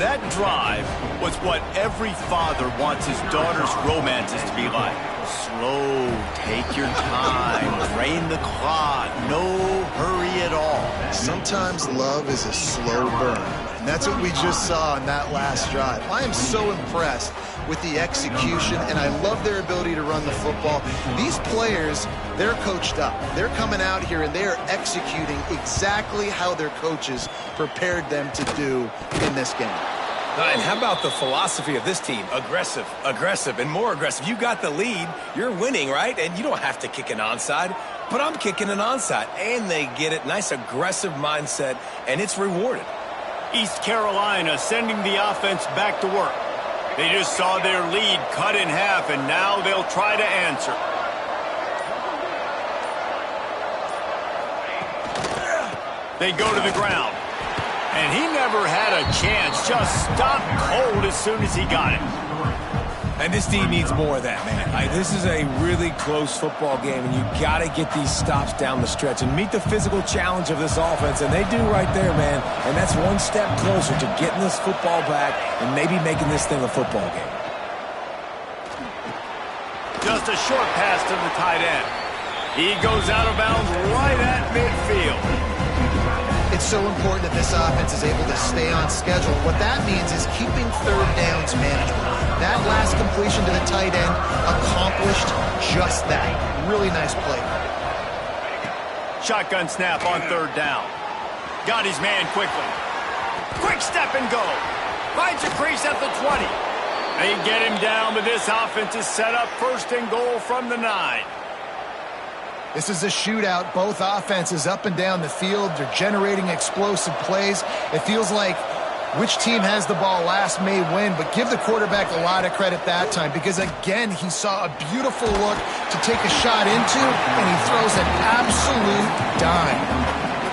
That drive was what every father wants his daughter's romances to be like. Slow, take your time, drain the clock, no hurry at all. Sometimes love is a slow burn, and that's what we just saw on that last drive. I am so impressed with the execution, and I love their ability to run the football. These players, they're coached up. They're coming out here, and they are executing exactly how their coaches prepared them to do in this game. And how about the philosophy of this team? Aggressive, aggressive, and more aggressive. You got the lead. You're winning, right? And you don't have to kick an onside, but I'm kicking an onside. And they get it. Nice aggressive mindset, and it's rewarded. East Carolina sending the offense back to work. They just saw their lead cut in half, and now they'll try to answer. They go to the ground. And he never had a chance. Just stopped cold as soon as he got it. And this team needs more of that, man. This is a really close football game, and you got to get these stops down the stretch and meet the physical challenge of this offense, and they do right there, man. And that's one step closer to getting this football back and maybe making this thing a football game. Just a short pass to the tight end. He goes out of bounds right at midfield. It's so important that this offense is able to stay on schedule. What that means is keeping third downs manageable. That last completion to the tight end accomplished just that. Really nice play. Shotgun snap on third down. Got his man quickly. Quick step and go. Finds a crease at the 20. They get him down, but this offense is set up first and goal from the 9. This is a shootout. Both offenses up and down the field. They're generating explosive plays. It feels like which team has the ball last may win, but give the quarterback a lot of credit that time because, again, he saw a beautiful look to take a shot into, and he throws an absolute dime.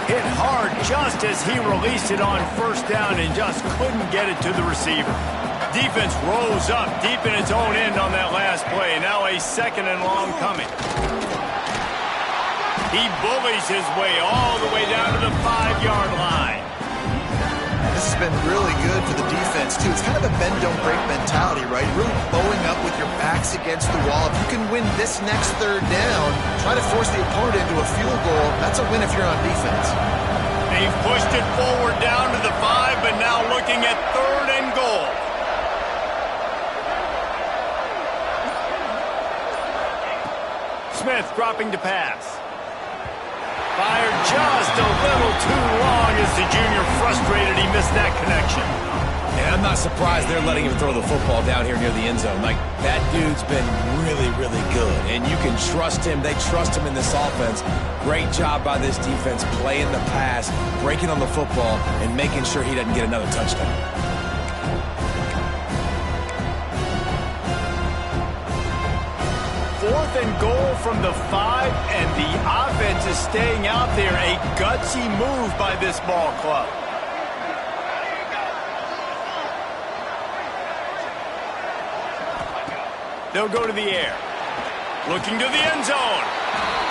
Hit hard just as he released it on first down and just couldn't get it to the receiver. Defense rose up deep in its own end on that last play. Now a second and long coming. He bullies his way all the way down to the 5-yard line. This has been really good for the defense, too. It's kind of a bend-don't-break mentality, right? Really bowing up with your backs against the wall. If you can win this next third down, try to force the opponent into a field goal, that's a win if you're on defense. They've pushed it forward down to the 5, but now looking at third and goal. Smith dropping to pass. Fired just a little too long as the junior frustrated he missed that connection. And I'm not surprised they're letting him throw the football down here near the end zone. Like, that dude's been really, really good. And you can trust him. They trust him in this offense. Great job by this defense playing the pass, breaking on the football, and making sure he doesn't get another touchdown. Fourth and goal from the 5, and the offense is staying out there. A gutsy move by this ball club. They'll go to the air. Looking to the end zone.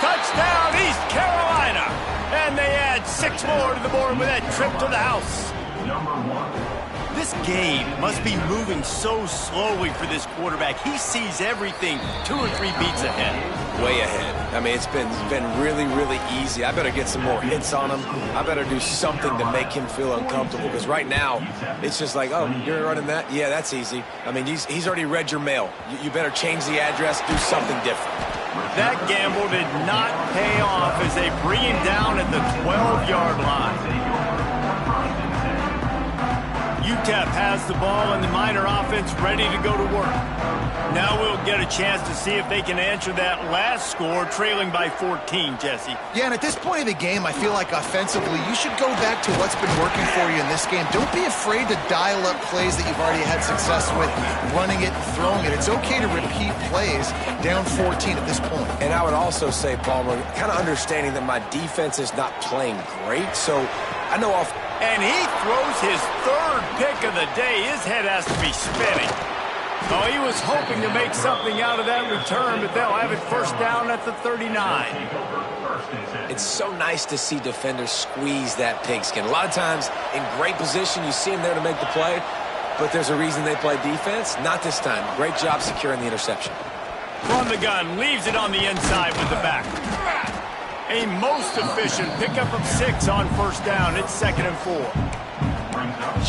Touchdown, East Carolina. And they add 6 more to the board with that trip to the house. Number 1. This game must be moving so slowly for this quarterback. He sees everything 2 or 3 beats ahead. Way ahead. I mean, it's been really, really easy. I better get some more hits on him. I better do something to make him feel uncomfortable because right now it's just like, oh, you're running that? Yeah, that's easy. I mean, he's already read your mail. You better change the address, do something different. That gamble did not pay off as they bring him down at the 12-yard line. UTEP has the ball and the Miner offense ready to go to work. Now we'll get a chance to see if they can answer that last score, trailing by 14, Jesse. Yeah, and at this point of the game, I feel like offensively, you should go back to what's been working for you in this game. Don't be afraid to dial up plays that you've already had success with, running it and throwing it. It's okay to repeat plays down 14 at this point. And I would also say, Palmer, kind of understanding that my defense is not playing great, so I know off. And he throws his 3rd pick of the day. His head has to be spinning. Oh, he was hoping to make something out of that return, but they'll have it first down at the 39. It's so nice to see defenders squeeze that pigskin. A lot of times in great position, you see them there to make the play, but there's a reason they play defense. Not this time. Great job securing the interception. From the gun, leaves it on the inside with the back. A most efficient pickup of 6 on first down. It's 2nd and 4.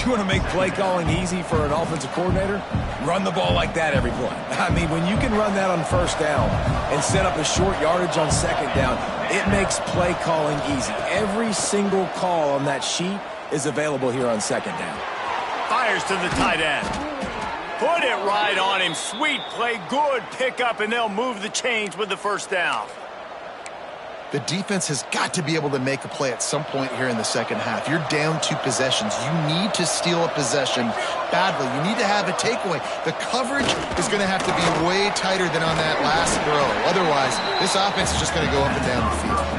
You want to make play calling easy for an offensive coordinator? Run the ball like that every play. I mean, when you can run that on first down and set up a short yardage on 2nd down, it makes play calling easy. Every single call on that sheet is available here on 2nd down. Fires to the tight end. Put it right on him. Sweet play, good pickup, and they'll move the chains with the first down. The defense has got to be able to make a play at some point here in the second half. You're down 2 possessions. You need to steal a possession badly. You need to have a takeaway. The coverage is going to have to be way tighter than on that last throw. Otherwise, this offense is just going to go up and down the field.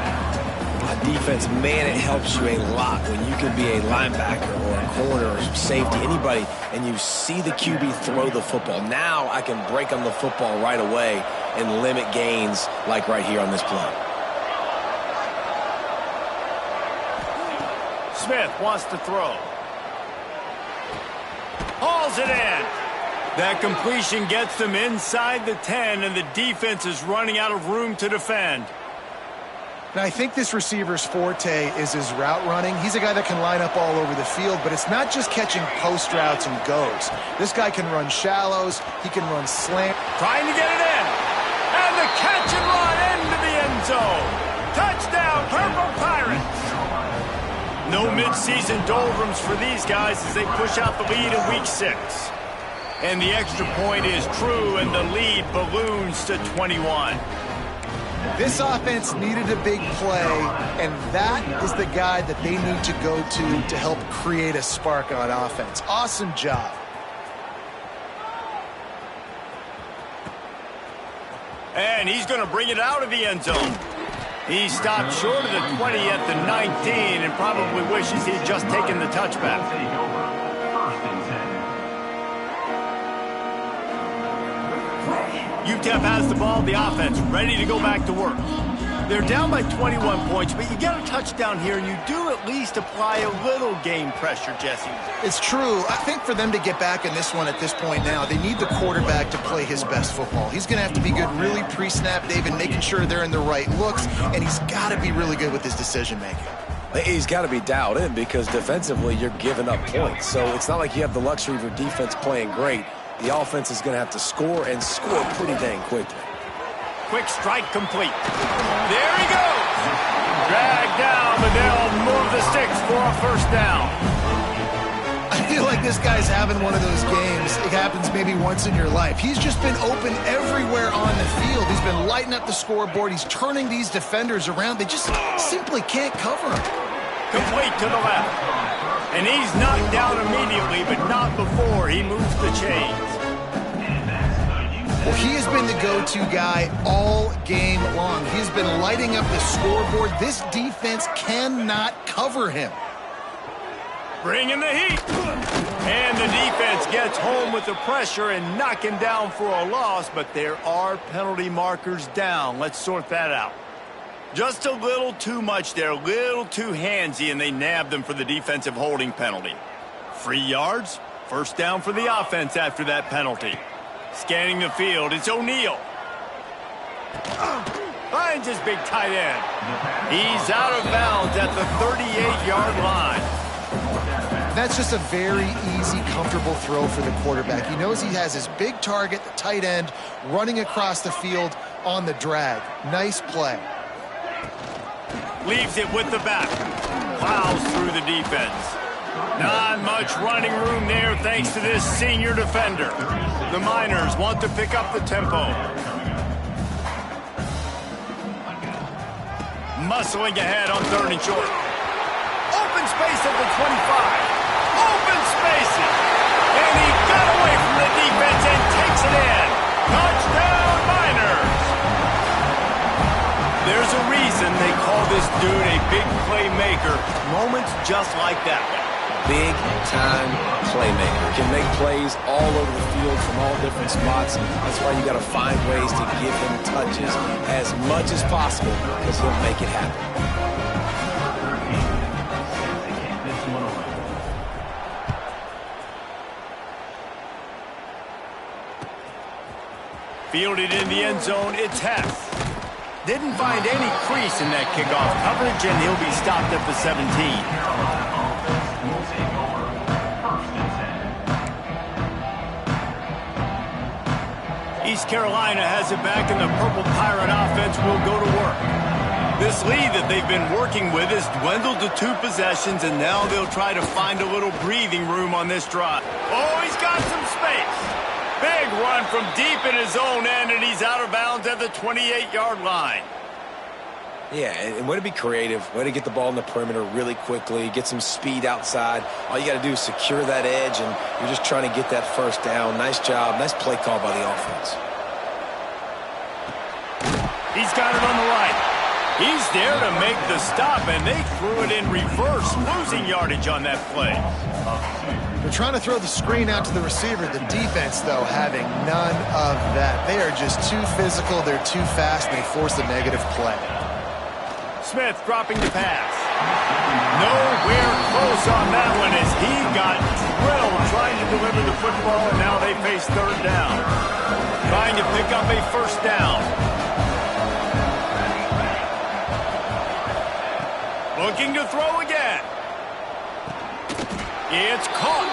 Defense, man, it helps you a lot when you can be a linebacker or a corner or safety, anybody, and you see the QB throw the football. Now I can break on the football right away and limit gains like right here on this play. Smith wants to throw. Hauls it in. That completion gets them inside the 10, and the defense is running out of room to defend. Now, I think this receiver's forte is his route running. He's a guy that can line up all over the field, but it's not just catching post routes and goes. This guy can run shallows. He can run slant. Trying to get it in. And the catch and run into the end zone. Touchdown, Purple Pirates. No midseason doldrums for these guys as they push out the lead in Week 6. And the extra point is true, and the lead balloons to 21. This offense needed a big play, and that is the guy that they need to go to help create a spark on offense. Awesome job. And he's going to bring it out of the end zone. He stopped short of the 20 at the 19 and probably wishes he'd just taken the touchback. UTEP has the ball, the offense ready to go back to work. They're down by 21 points, but you get a touchdown here, and you do at least apply a little game pressure, Jesse. It's true. I think for them to get back in this one at this point now, they need the quarterback to play his best football. He's going to have to be good really pre-snap, David, making sure they're in the right looks, and he's got to be really good with his decision-making. He's got to be dialed in because defensively you're giving up points. So it's not like you have the luxury of your defense playing great. The offense is going to have to score and score pretty dang quickly. Quick strike complete. There he goes. Dragged down, but they'll move the sticks for a first down. I feel like this guy's having one of those games. It happens maybe once in your life. He's just been open everywhere on the field. He's been lighting up the scoreboard. He's turning these defenders around. They just simply can't cover him. Complete to the left. And he's knocked down immediately, but not before he moves the chains. Well, he has been the go-to guy all game long. He's been lighting up the scoreboard. This defense cannot cover him. Bringing the heat. And the defense gets home with the pressure and knocking down for a loss, but there are penalty markers down. Let's sort that out. Just a little too much there, a little too handsy, and they nabbed them for the defensive holding penalty. Free yards, first down for the offense after that penalty. Scanning the field, it's O'Neal. Finds his big tight end. He's out of bounds at the 38-yard line. That's just a very easy, comfortable throw for the quarterback. He knows he has his big target, the tight end, running across the field on the drag. Nice play. Leaves it with the back. Plows through the defense. Not much running room there thanks to this senior defender. The Miners want to pick up the tempo. Muscling ahead on 3rd and short. Open space at the 25. Open spaces. And he got away from the defense and takes it in. Touchdown, Miners. There's a reason they call this dude a big playmaker. Moments just like that. big-time playmaker. Can make plays all over the field from all different spots. That's why you got to find ways to give him touches as much as possible because he'll make it happen. Fielded in the end zone, it's Hess. Didn't find any crease in that kickoff coverage, and he'll be stopped at the 17. East Carolina has it back, and the Purple Pirate offense will go to work. This lead that they've been working with has dwindled to 2 possessions, and now they'll try to find a little breathing room on this drive. Oh, he's got some space. Big run from deep in his own end, and he's out of bounds at the 28-yard line. Yeah, and way to be creative, way to get the ball in the perimeter really quickly, get some speed outside. All you got to do is secure that edge, and you're just trying to get that first down. Nice job. Nice play call by the offense. He's got it on the right. He's there to make the stop, and they threw it in reverse, losing yardage on that play. They're trying to throw the screen out to the receiver. The defense, though, having none of that. They are just too physical. They're too fast, and they force a negative play. Smith dropping the pass. Nowhere close on that one as he got drilled trying to deliver the football, and now they face 3rd down. Trying to pick up a 1st down. Looking to throw again. It's caught.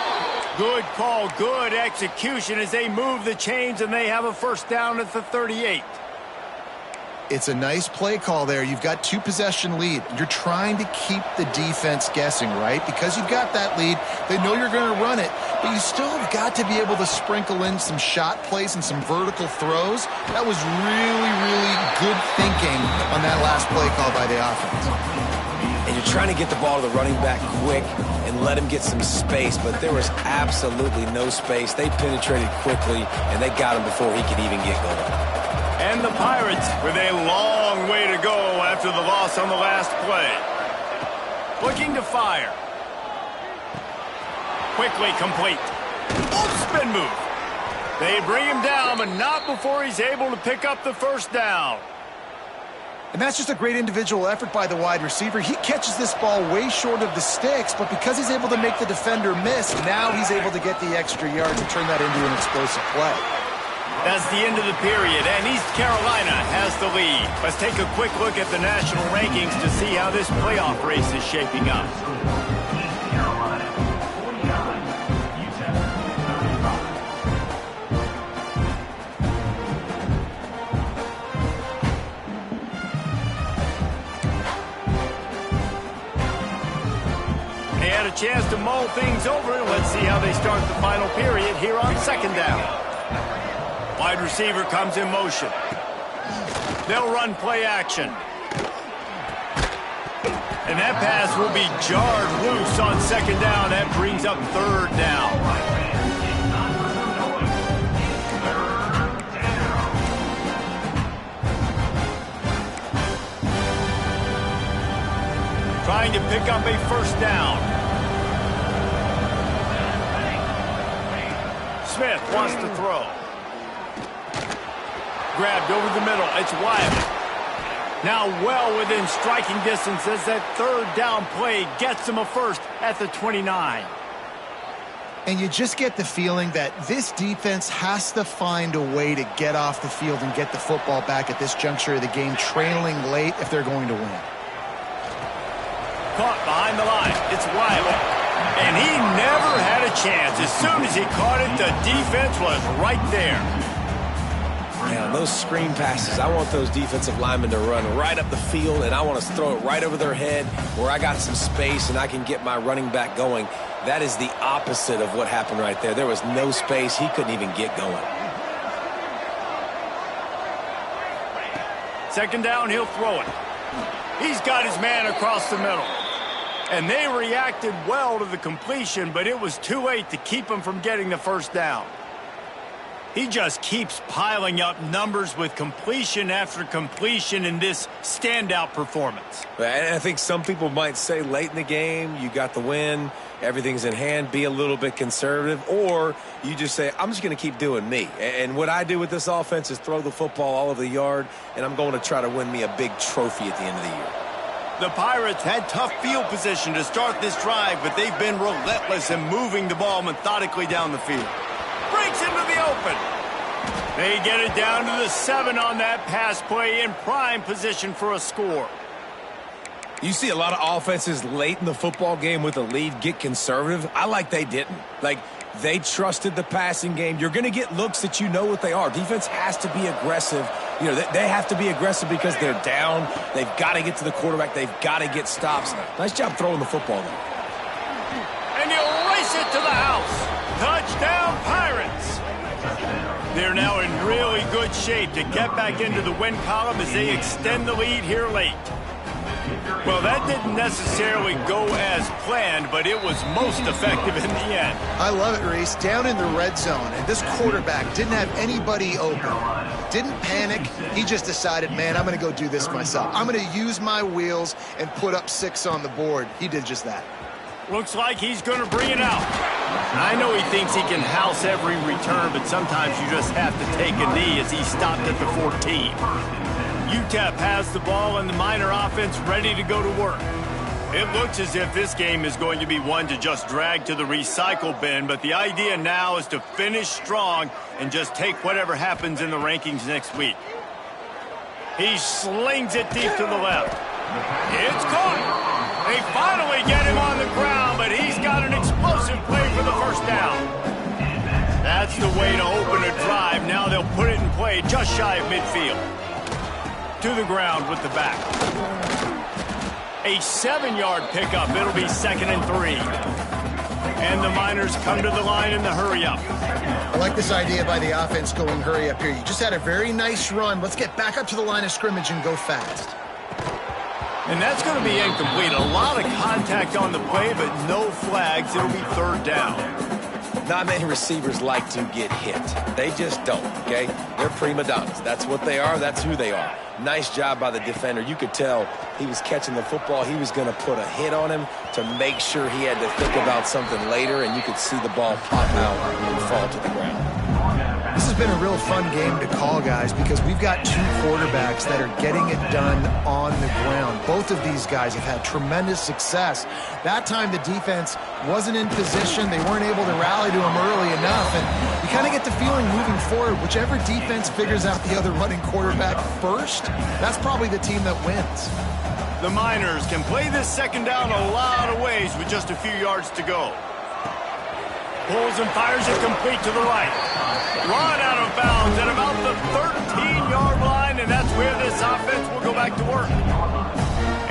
Good call, good execution as they move the chains, and they have a 1st down at the 38. It's a nice play call there. You've got 2-possession lead. You're trying to keep the defense guessing, right? Because you've got that lead, they know you're going to run it, but you still have got to be able to sprinkle in some shot plays and some vertical throws. That was really, really good thinking on that last play call by the offense. And you're trying to get the ball to the running back quick and let him get some space, but there was absolutely no space. They penetrated quickly, and they got him before he could even get going. And the Pirates with a long way to go after the loss on the last play. Looking to fire. Quickly complete. Oh, spin move. They bring him down, but not before he's able to pick up the 1st down. And that's just a great individual effort by the wide receiver. He catches this ball way short of the sticks, but because he's able to make the defender miss, now he's able to get the extra yards and turn that into an explosive play. That's the end of the period, and East Carolina has the lead. Let's take a quick look at the national rankings to see how this playoff race is shaping up. East Carolina, 49. UTEP, 35. They had a chance to mull things over. Let's see how they start the final period here on 2nd down. Wide receiver comes in motion. They'll run play action. And that pass will be jarred loose on 2nd down. That brings up 3rd down. Trying to pick up a 1st down. Smith wants to throw. Grabbed over the middle. It's Wiley. Now well within striking distance as that 3rd down play gets him a 1st at the 29. And you just get the feeling that this defense has to find a way to get off the field and get the football back at this juncture of the game, trailing late if they're going to win. Caught behind the line. It's Wiley. And he never had a chance. As soon as he caught it, the defense was right there. Yeah, on those screen passes, I want those defensive linemen to run right up the field, and I want to throw it right over their head where I got some space and I can get my running back going. That is the opposite of what happened right there. There was no space. He couldn't even get going. 2nd down, he'll throw it. He's got his man across the middle. And they reacted well to the completion, but it was too late to keep him from getting the 1st down. He just keeps piling up numbers with completion after completion in this standout performance. And I think some people might say late in the game, you got the win, everything's in hand, be a little bit conservative, or you just say, I'm just going to keep doing me. And what I do with this offense is throw the football all over the yard, and I'm going to try to win me a big trophy at the end of the year. The Pirates had tough field position to start this drive, but they've been relentless in moving the ball methodically down the field. Breaks into the open. They get it down to the 7 on that pass play in prime position for a score. You see a lot of offenses late in the football game with a lead get conservative. I like they didn't. Like, they trusted the passing game. You're going to get looks that you know what they are. Defense has to be aggressive. You know, they have to be aggressive because they're down. They've got to get to the quarterback. They've got to get stops. Nice job throwing the football there. And he'll race it to the house. Touchdown, Pirates. They're now in really good shape to get back into the win column as they extend the lead here late. Well, that didn't necessarily go as planned, but it was most effective in the end. I love it, Reese. Down in the red zone, and this quarterback didn't have anybody open. Didn't panic. He just decided, man, I'm going to go do this myself. I'm going to use my wheels and put up 6 on the board. He did just that. Looks like he's going to bring it out. I know he thinks he can house every return, but sometimes you just have to take a knee as he stopped at the 14. UTEP has the ball and the Miner offense ready to go to work. It looks as if this game is going to be one to just drag to the recycle bin, but the idea now is to finish strong and just take whatever happens in the rankings next week. He slings it deep to the left. It's caught. They finally get him on the ground, but he's got an explosive play for the first down. That's the way to open a drive. Now they'll put it in play just shy of midfield. To the ground with the back. A 7-yard pickup. It'll be 2nd and 3. And the Miners come to the line in the hurry-up. I like this idea by the offense going hurry up here. You just had a very nice run. Let's get back up to the line of scrimmage and go fast. And that's going to be incomplete. A lot of contact on the play, but no flags. It'll be 3rd down. Not many receivers like to get hit. They just don't, okay? They're prima donnas. That's what they are. That's who they are. Nice job by the defender. You could tell he was catching the football. He was going to put a hit on him to make sure he had to think about something later, and you could see the ball pop out and fall to the ground. This has been a real fun game to call, guys, because we've got 2 quarterbacks that are getting it done on the ground. Both of these guys have had tremendous success. That time the defense wasn't in position. They weren't able to rally to him early enough. And you kind of get the feeling moving forward, whichever defense figures out the other running quarterback first, that's probably the team that wins. The Miners can play this 2nd down a lot of ways with just a few yards to go. Pulls and fires it complete to the right. Run out of bounds at about the 13-yard line, and that's where this offense will go back to work.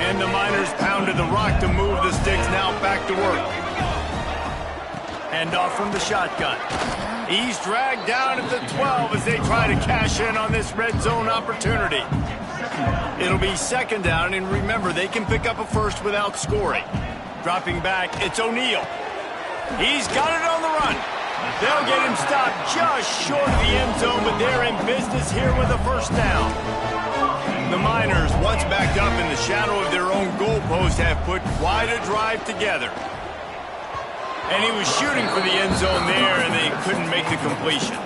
And the Miners pounded the rock to move the sticks, now back to work. Hand off from the shotgun. He's dragged down at the 12 as they try to cash in on this red zone opportunity. It'll be 2nd down, and remember, they can pick up a first without scoring. Dropping back, it's O'Neal. He's got it on the run. They'll get him stopped just short of the end zone, but they're in business here with a 1st down. The Miners, once backed up in the shadow of their own goalpost, have put quite a drive together. And he was shooting for the end zone there, and they couldn't make the completion.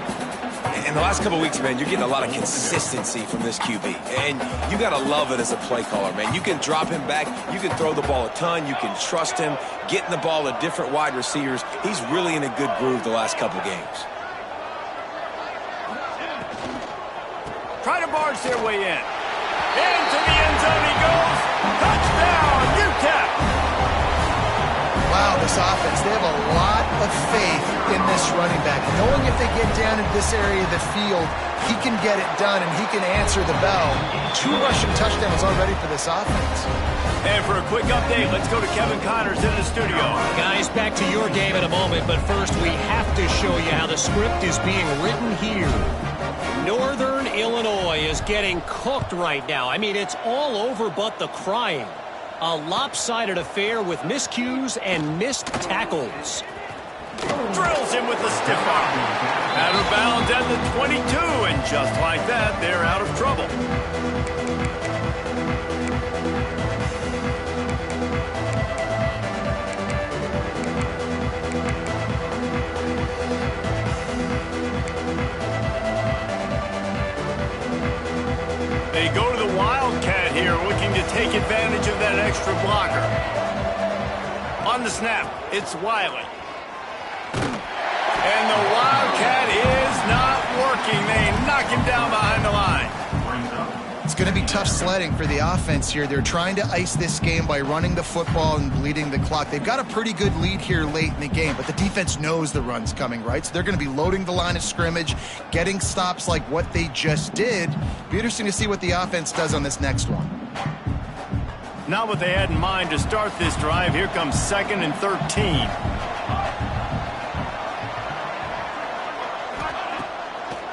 In the last couple of weeks, man, you're getting a lot of consistency from this QB. And you got to love it as a play caller, man. You can drop him back. You can throw the ball a ton. You can trust him, getting the ball to different wide receivers. He's really in a good groove the last couple of games. Try to barge their way in. Into the end zone he goes. Touchdown, UTEP. Wow, this offense, they have a lot of faith in this running back. Knowing if they get down in this area of the field, he can get it done and he can answer the bell. 2 rushing touchdowns already for this offense. And for a quick update, let's go to Kevin Connors in the studio. Guys, back to your game in a moment, but first we have to show you how the script is being written here. Northern Illinois is getting cooked right now. I mean, it's all over but the crying. A lopsided affair with miscues and missed tackles. Drills him with the stiff arm. Out of bounds at the 22, and just like that, they're out of trouble. They go to the Wildcat here, looking to take advantage of that extra blocker. On the snap, it's Wiley. And the Wildcat is not working. They knock him down behind the line. It's going to be tough sledding for the offense here. They're trying to ice this game by running the football and bleeding the clock. They've got a pretty good lead here late in the game, but the defense knows the run's coming, right? So they're going to be loading the line of scrimmage, getting stops like what they just did. Be interesting to see what the offense does on this next one. Not what they had in mind to start this drive. Here comes 2nd and 13.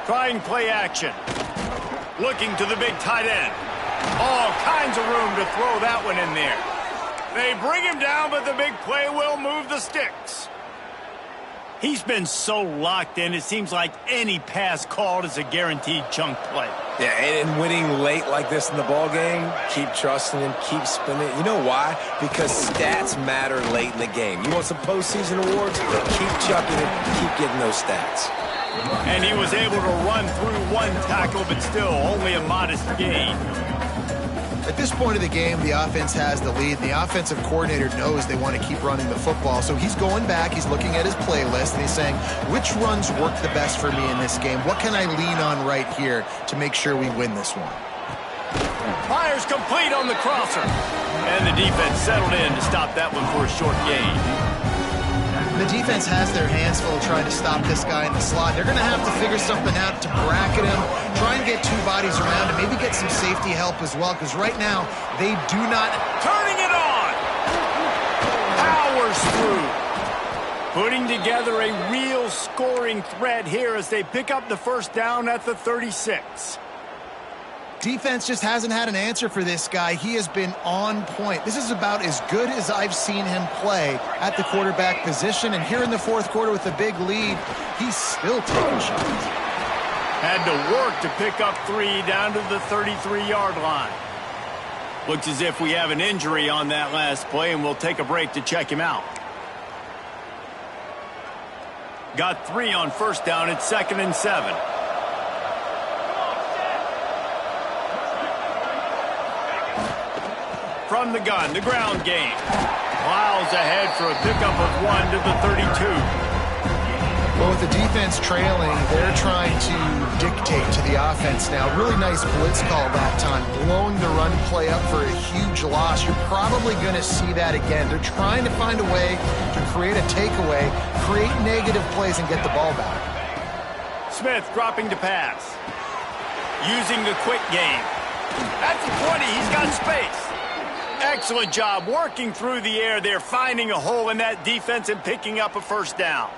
Trying play action. Looking to the big tight end. All kinds of room to throw that one in there. They bring him down, but the big play will move the sticks. He's been so locked in, it seems like any pass called is a guaranteed chunk play. Yeah, and winning late like this in the ball game, keep trusting him, keep spinning. You know why? Because stats matter late in the game. You want some postseason awards? Keep chucking it, keep getting those stats. And he was able to run through one tackle, but still only a modest gain. At this point of the game, the offense has the lead. The offensive coordinator knows they want to keep running the football. So he's going back, he's looking at his playlist, and he's saying, which runs work the best for me in this game? What can I lean on right here to make sure we win this one? Fires complete on the crosser. And the defense settled in to stop that one for a short gain. The defense has their hands full trying to stop this guy in the slot. They're going to have to figure something out to bracket him, try and get two bodies around him, maybe get some safety help as well, because right now they do not. Turning it on! Powers through. Putting together a real scoring threat here as they pick up the first down at the 36. Defense just hasn't had an answer for this guy. He has been on point. This is about as good as I've seen him play at the quarterback position. And here in the fourth quarter with a big lead, he's still taking shots. Had to work to pick up 3 down to the 33-yard line. Looks as if we have an injury on that last play, and we'll take a break to check him out. Got 3 on first down. It's 2nd and 7. From the gun, the ground game. Plows ahead for a pickup of 1 to the 32. Well, with the defense trailing, they're trying to dictate to the offense now. Really nice blitz call that time, blowing the run play up for a huge loss. You're probably going to see that again. They're trying to find a way to create a takeaway, create negative plays, and get the ball back. Smith dropping to pass. Using the quick game. At the 20, he's got space. Excellent job working through the air there, finding a hole in that defense and picking up a first down.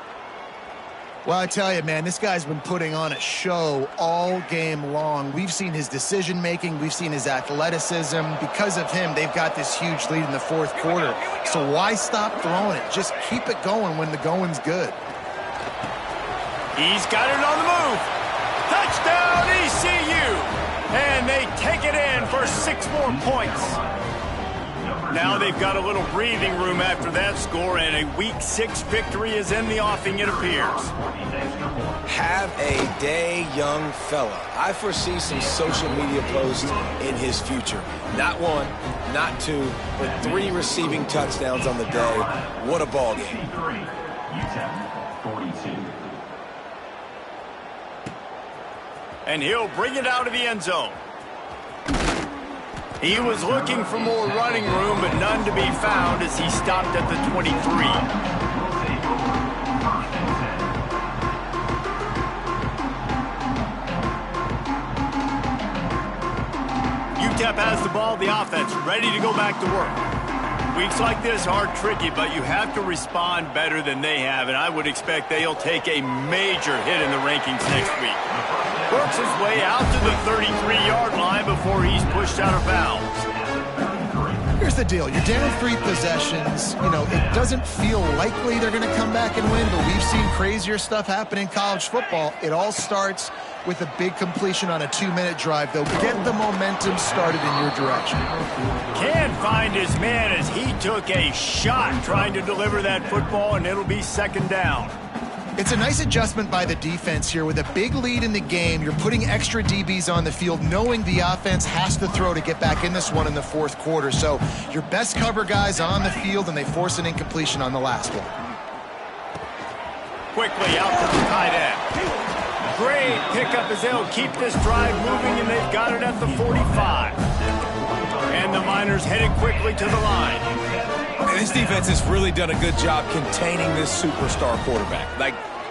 Well, I tell you, man, this guy's been putting on a show all game long. We've seen his decision-making. We've seen his athleticism. Because of him, they've got this huge lead in the fourth quarter. So why stop throwing it? Just keep it going when the going's good. He's got it on the move. Touchdown, ECU. And they take it in for 6 more points. Now they've got a little breathing room after that score, and a Week 6 victory is in the offing, it appears. Have a day, young fella. I foresee some social media posts in his future. Not 1, not 2, but 3 receiving touchdowns on the day. What a ball game. UTEP 42. And he'll bring it out of the end zone. He was looking for more running room, but none to be found as he stopped at the 23. UTEP has the ball, the offense ready to go back to work. Weeks like this are tricky, but you have to respond better than they have, and I would expect they'll take a major hit in the rankings next week. Works his way out to the 33-yard line before he's pushed out of bounds. Here's the deal. You're down 3 possessions. You know, it doesn't feel likely they're going to come back and win, but we've seen crazier stuff happen in college football. It all starts with a big completion on a 2-minute drive, though. Get the momentum started in your direction. Can't find his man as he took a shot trying to deliver that football, and it'll be second down. It's a nice adjustment by the defense here. With a big lead in the game, you're putting extra DBs on the field, knowing the offense has to throw to get back in this one in the fourth quarter. So your best cover guys on the field, and they force an incompletion on the last one. Quickly out to the tight end. Great pickup as they'll keep this drive moving, and they've got it at the 45. And the Miners headed quickly to the line. And this defense has really done a good job containing this superstar quarterback.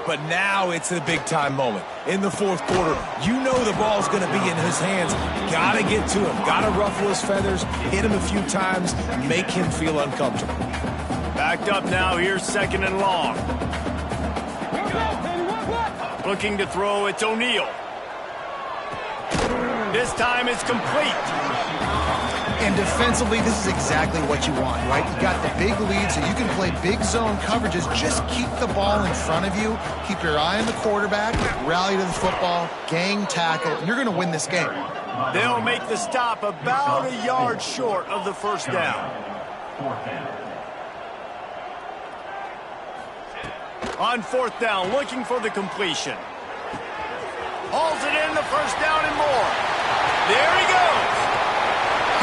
But now it's a big-time moment. In the fourth quarter, you know the ball's going to be in his hands. Got to get to him. Got to ruffle his feathers, hit him a few times, make him feel uncomfortable. Backed up now. Here's second and long. Looking to throw, it's O'Neal. This time it's complete. And defensively, this is exactly what you want, right? You got the big lead, so you can play big zone coverages. Just keep the ball in front of you. Keep your eye on the quarterback. Rally to the football. Gang tackle. And you're going to win this game. They'll make the stop about a yard short of the first down. On fourth down, looking for the completion. Hauls it in, the first down and more. There he goes.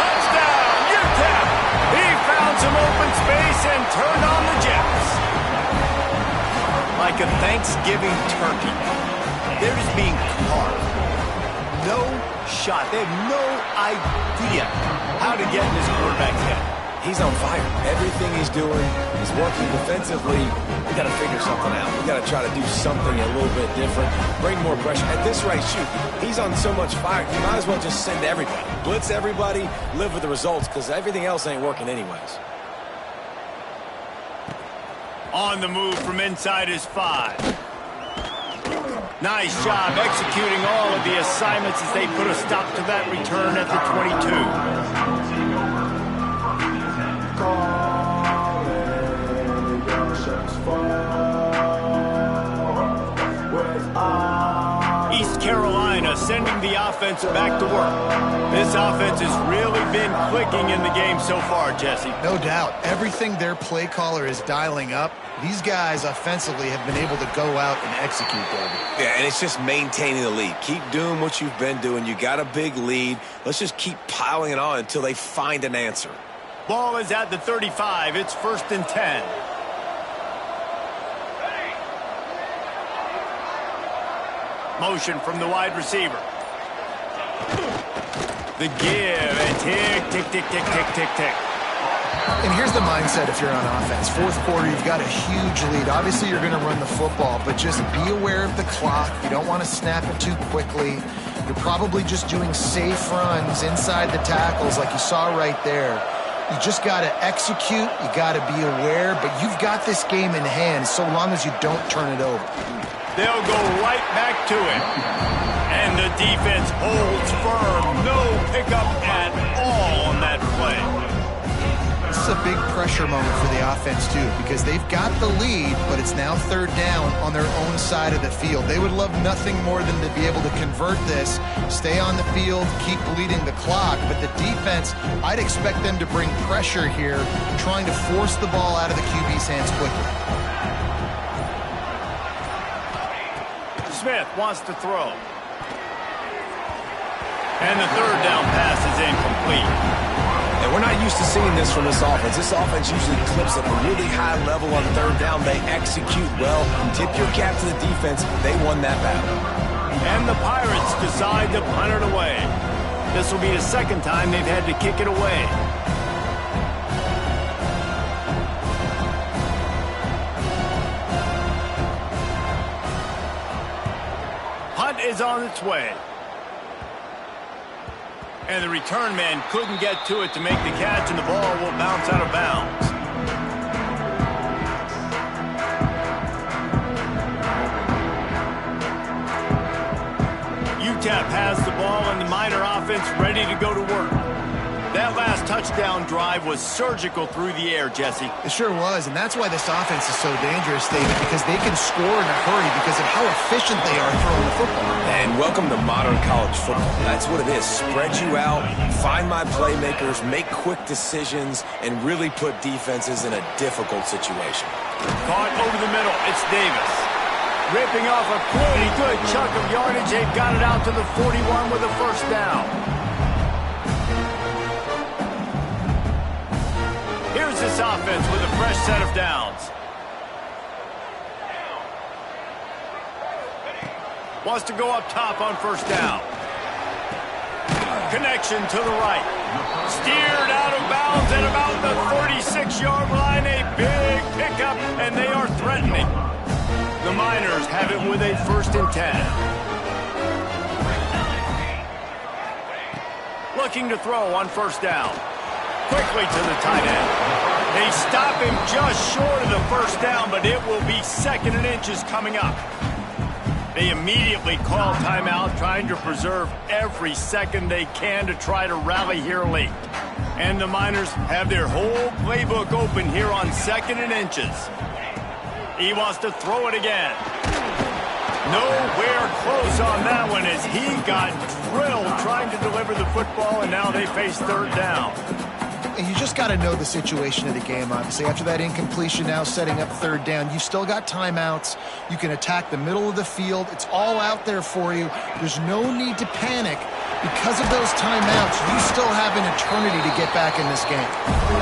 Touchdown, UTEP. He found some open space and turned on the jets. Like a Thanksgiving turkey, they're just being carved. No shot. They have no idea how to get in this quarterback's head. He's on fire. Everything he's doing is working defensively. We got to figure something out. We got to try to do something a little bit different. Bring more pressure. At this rate, shoot, he's on so much fire. You might as well just send everybody. Blitz everybody, live with the results, because everything else ain't working anyways. On the move from inside his 5. Nice job executing all of the assignments as they put a stop to that return at the 22. East Carolina sending the offense back to work. This offense has really been clicking in the game so far, Jesse. No doubt. Everything their play caller is dialing up, these guys offensively have been able to go out and execute, David. Yeah, and it's just maintaining the lead. Keep doing what you've been doing. You got a big lead. Let's just keep piling it on until they find an answer. Ball is at the 35. It's first and 10. Motion from the wide receiver. The give, and tick, tick, tick, tick, tick, tick, tick. And here's the mindset if you're on offense. Fourth quarter, you've got a huge lead. Obviously, you're going to run the football, but just be aware of the clock. You don't want to snap it too quickly. You're probably just doing safe runs inside the tackles like you saw right there. You just got to execute. You got to be aware, but you've got this game in hand so long as you don't turn it over. They'll go right back to it. And the defense holds firm. No pickup at all on that play. This is a big pressure moment for the offense, too, because they've got the lead, but it's now third down on their own side of the field. They would love nothing more than to be able to convert this, stay on the field, keep bleeding the clock. But the defense, I'd expect them to bring pressure here, trying to force the ball out of the QB's hands quickly. Smith wants to throw. And the third down pass is incomplete. And we're not used to seeing this from this offense. This offense usually clips at a really high level on third down. They execute well. Tip your cap to the defense. They won that battle. And the Pirates decide to punt it away. This will be the second time they've had to kick it away. Punt is on its way. And the return man couldn't get to it to make the catch, and the ball will bounce out of bounds. UTEP has the ball, and the Miner offense ready to go to work. That last touchdown touchdown drive was surgical through the air, Jesse. It sure was, and that's why this offense is so dangerous, David, because they can score in a hurry because of how efficient they are throwing the football. And welcome to modern college football. That's what it is. Spread you out, find my playmakers, make quick decisions, and really put defenses in a difficult situation. Caught over the middle. It's Davis. Ripping off a pretty good chunk of yardage. They've got it out to the 41 with a first down. Here's this offense with a fresh set of downs. Wants to go up top on first down. Connection to the right. Steered out of bounds at about the 36-yard line. A big pickup, and they are threatening. The Miners have it with a 1st and 10. Looking to throw on first down. Quickly to the tight end. They stop him just short of the first down, but it will be 2nd and inches coming up. They immediately call timeout, trying to preserve every second they can to try to rally here late. And the Miners have their whole playbook open here on 2nd and inches. He wants to throw it again. Nowhere close on that one as he got drilled trying to deliver the football, and now they face 3rd down. And you just got to know the situation of the game, obviously. After that incompletion, now setting up 3rd down, you still got timeouts. You can attack the middle of the field. It's all out there for you. There's no need to panic. Because of those timeouts, you still have an eternity to get back in this game.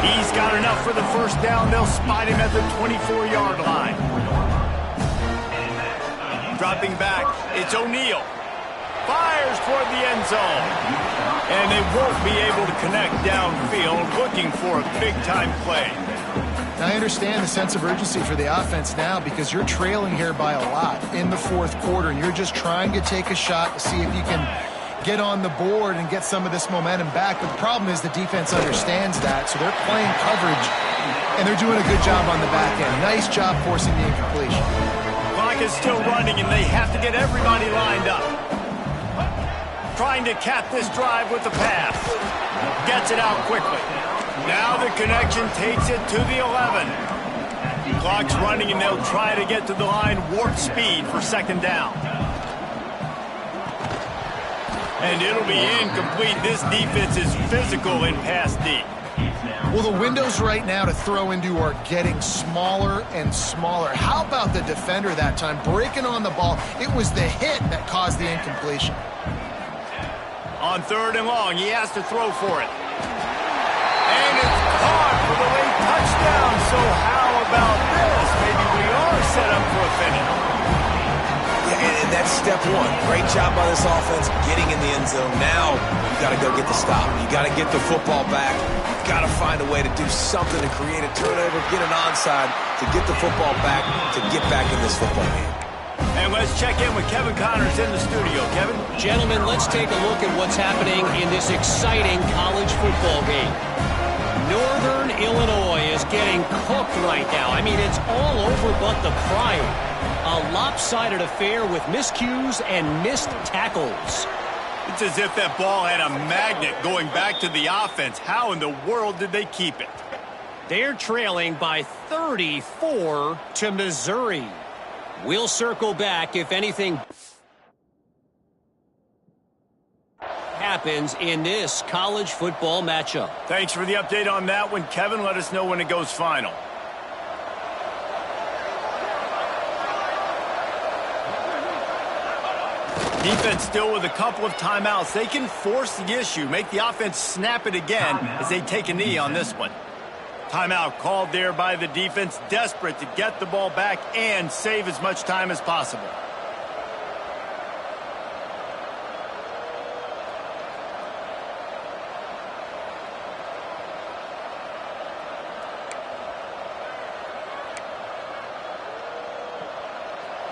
He's got enough for the first down. They'll spot him at the 24-yard line. Dropping back, it's O'Neal. Fires toward the end zone. And they won't be able to connect downfield, looking for a big-time play. Now, I understand the sense of urgency for the offense now because you're trailing here by a lot in the 4th quarter, and you're just trying to take a shot to see if you can get on the board and get some of this momentum back. But the problem is the defense understands that, so they're playing coverage, and they're doing a good job on the back end. Nice job forcing the incompletion. Clock is still running, and they have to get everybody lined up. Trying to cap this drive with the pass. Gets it out quickly. Now the connection takes it to the 11. Clock's running, and they'll try to get to the line warp speed for 2nd down. And it'll be incomplete. This defense is physical in pass D. Well, the windows right now to throw into are getting smaller and smaller. How about the defender that time breaking on the ball? It was the hit that caused the incompletion. On 3rd and long, he has to throw for it. And it's caught for the late touchdown. So how about this? Maybe we are set up for a finish. And that's step 1. Great job by this offense getting in the end zone. Now you got to go get the stop. You got to get the football back. You've got to find a way to do something to create a turnover, get an onside, to get the football back, to get back in this football game. And let's check in with Kevin Connors in the studio. Kevin? Gentlemen, let's take a look at what's happening in this exciting college football game. Northern Illinois is getting cooked right now. I mean, it's all over but the crying. A lopsided affair with miscues and missed tackles. It's as if that ball had a magnet going back to the offense. How in the world did they keep it? They're trailing by 34 to Missouri. We'll circle back if anything happens in this college football matchup. Thanks for the update on that one, Kevin. Let us know when it goes final. Defense still with a couple of timeouts. They can force the issue, make the offense snap it again as they take a knee on this one. Timeout called there by the defense, desperate to get the ball back and save as much time as possible.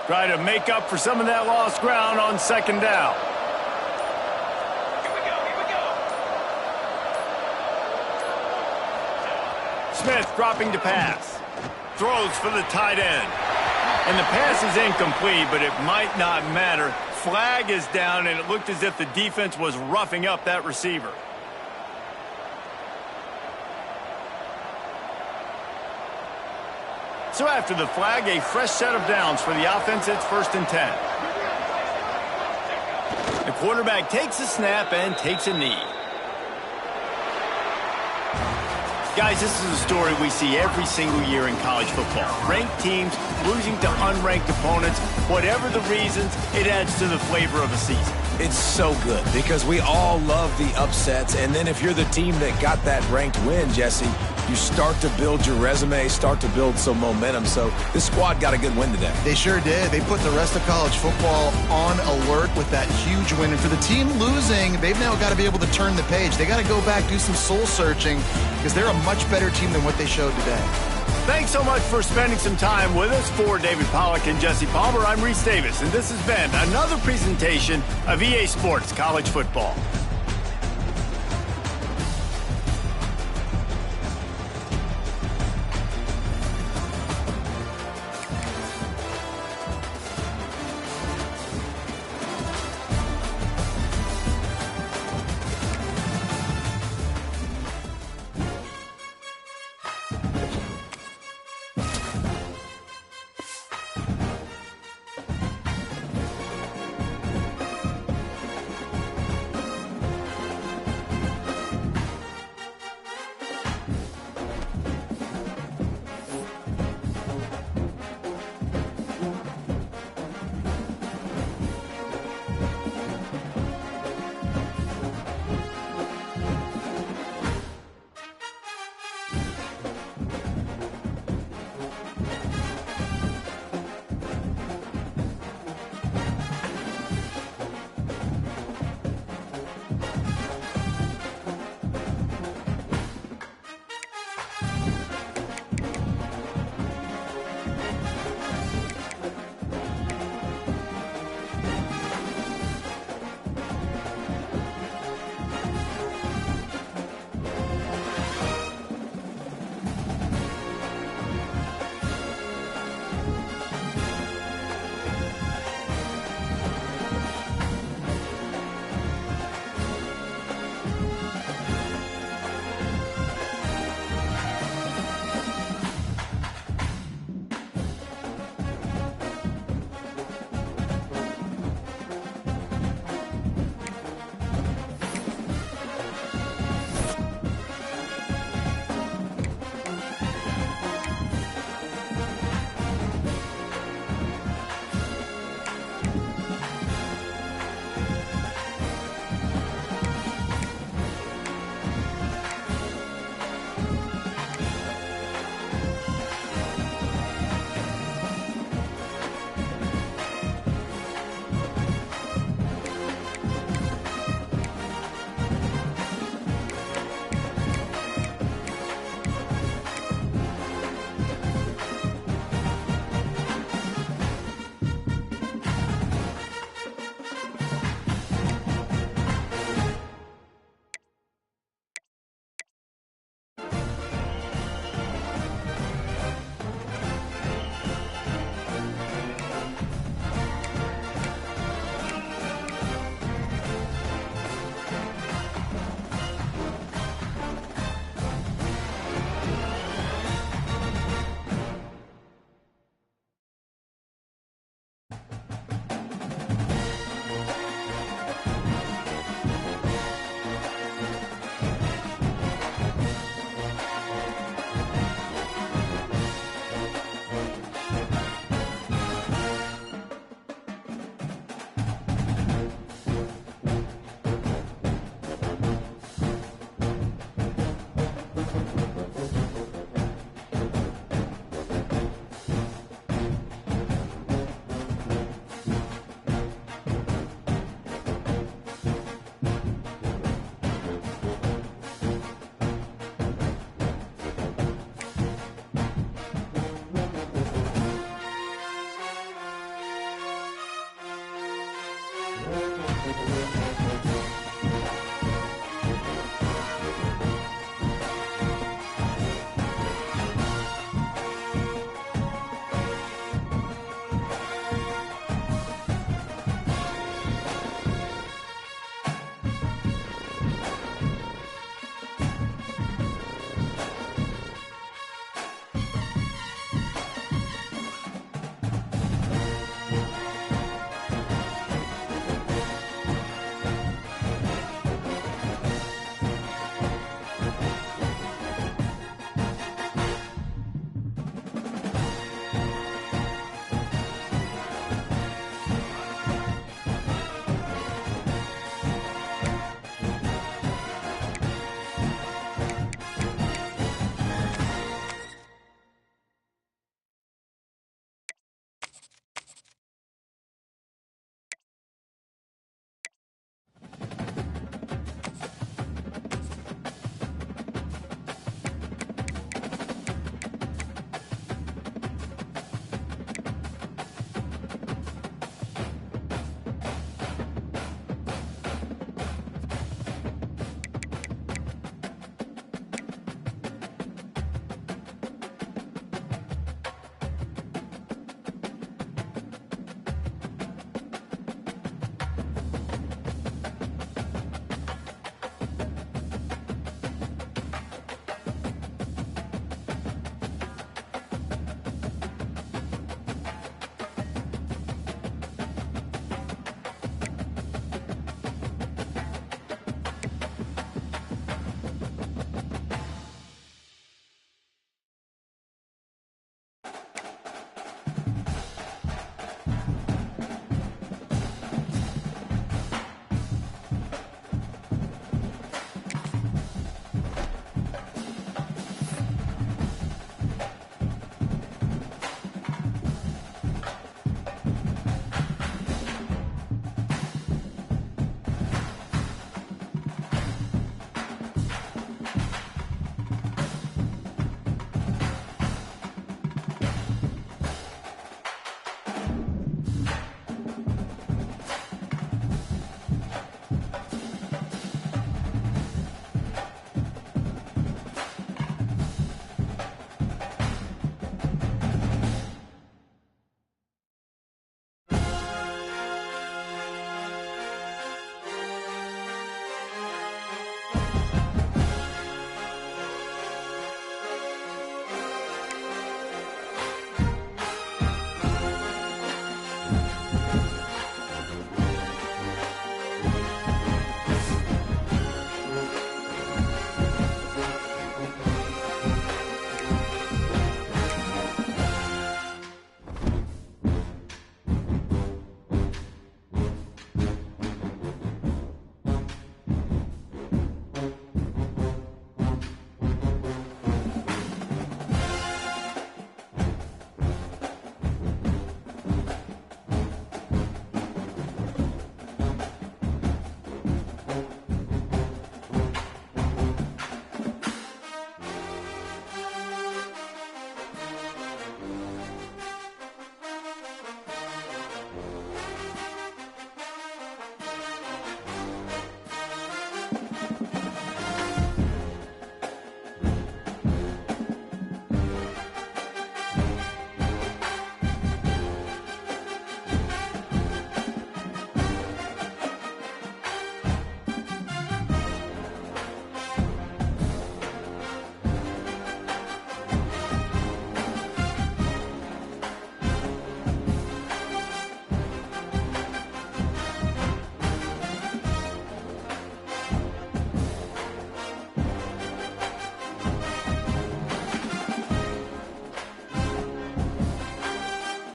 Try to make up for some of that lost ground on 2nd down. Smith dropping to pass. Throws for the tight end. And the pass is incomplete, but it might not matter. Flag is down, and it looked as if the defense was roughing up that receiver. So after the flag, a fresh set of downs for the offense. It's 1st and 10. The quarterback takes a snap and takes a knee. Guys, this is a story we see every single year in college football. Ranked teams losing to unranked opponents. Whatever the reasons, it adds to the flavor of a season. It's so good because we all love the upsets. And then if you're the team that got that ranked win, Jesse, you start to build your resume, start to build some momentum. So this squad got a good win today. They sure did. They put the rest of college football on alert with that huge win. And for the team losing, they've now got to be able to turn the page. They got to go back, do some soul searching, because they're a much better team than what they showed today. Thanks so much for spending some time with us. For David Pollack and Jesse Palmer, I'm Reese Davis, and this has been another presentation of EA Sports College Football.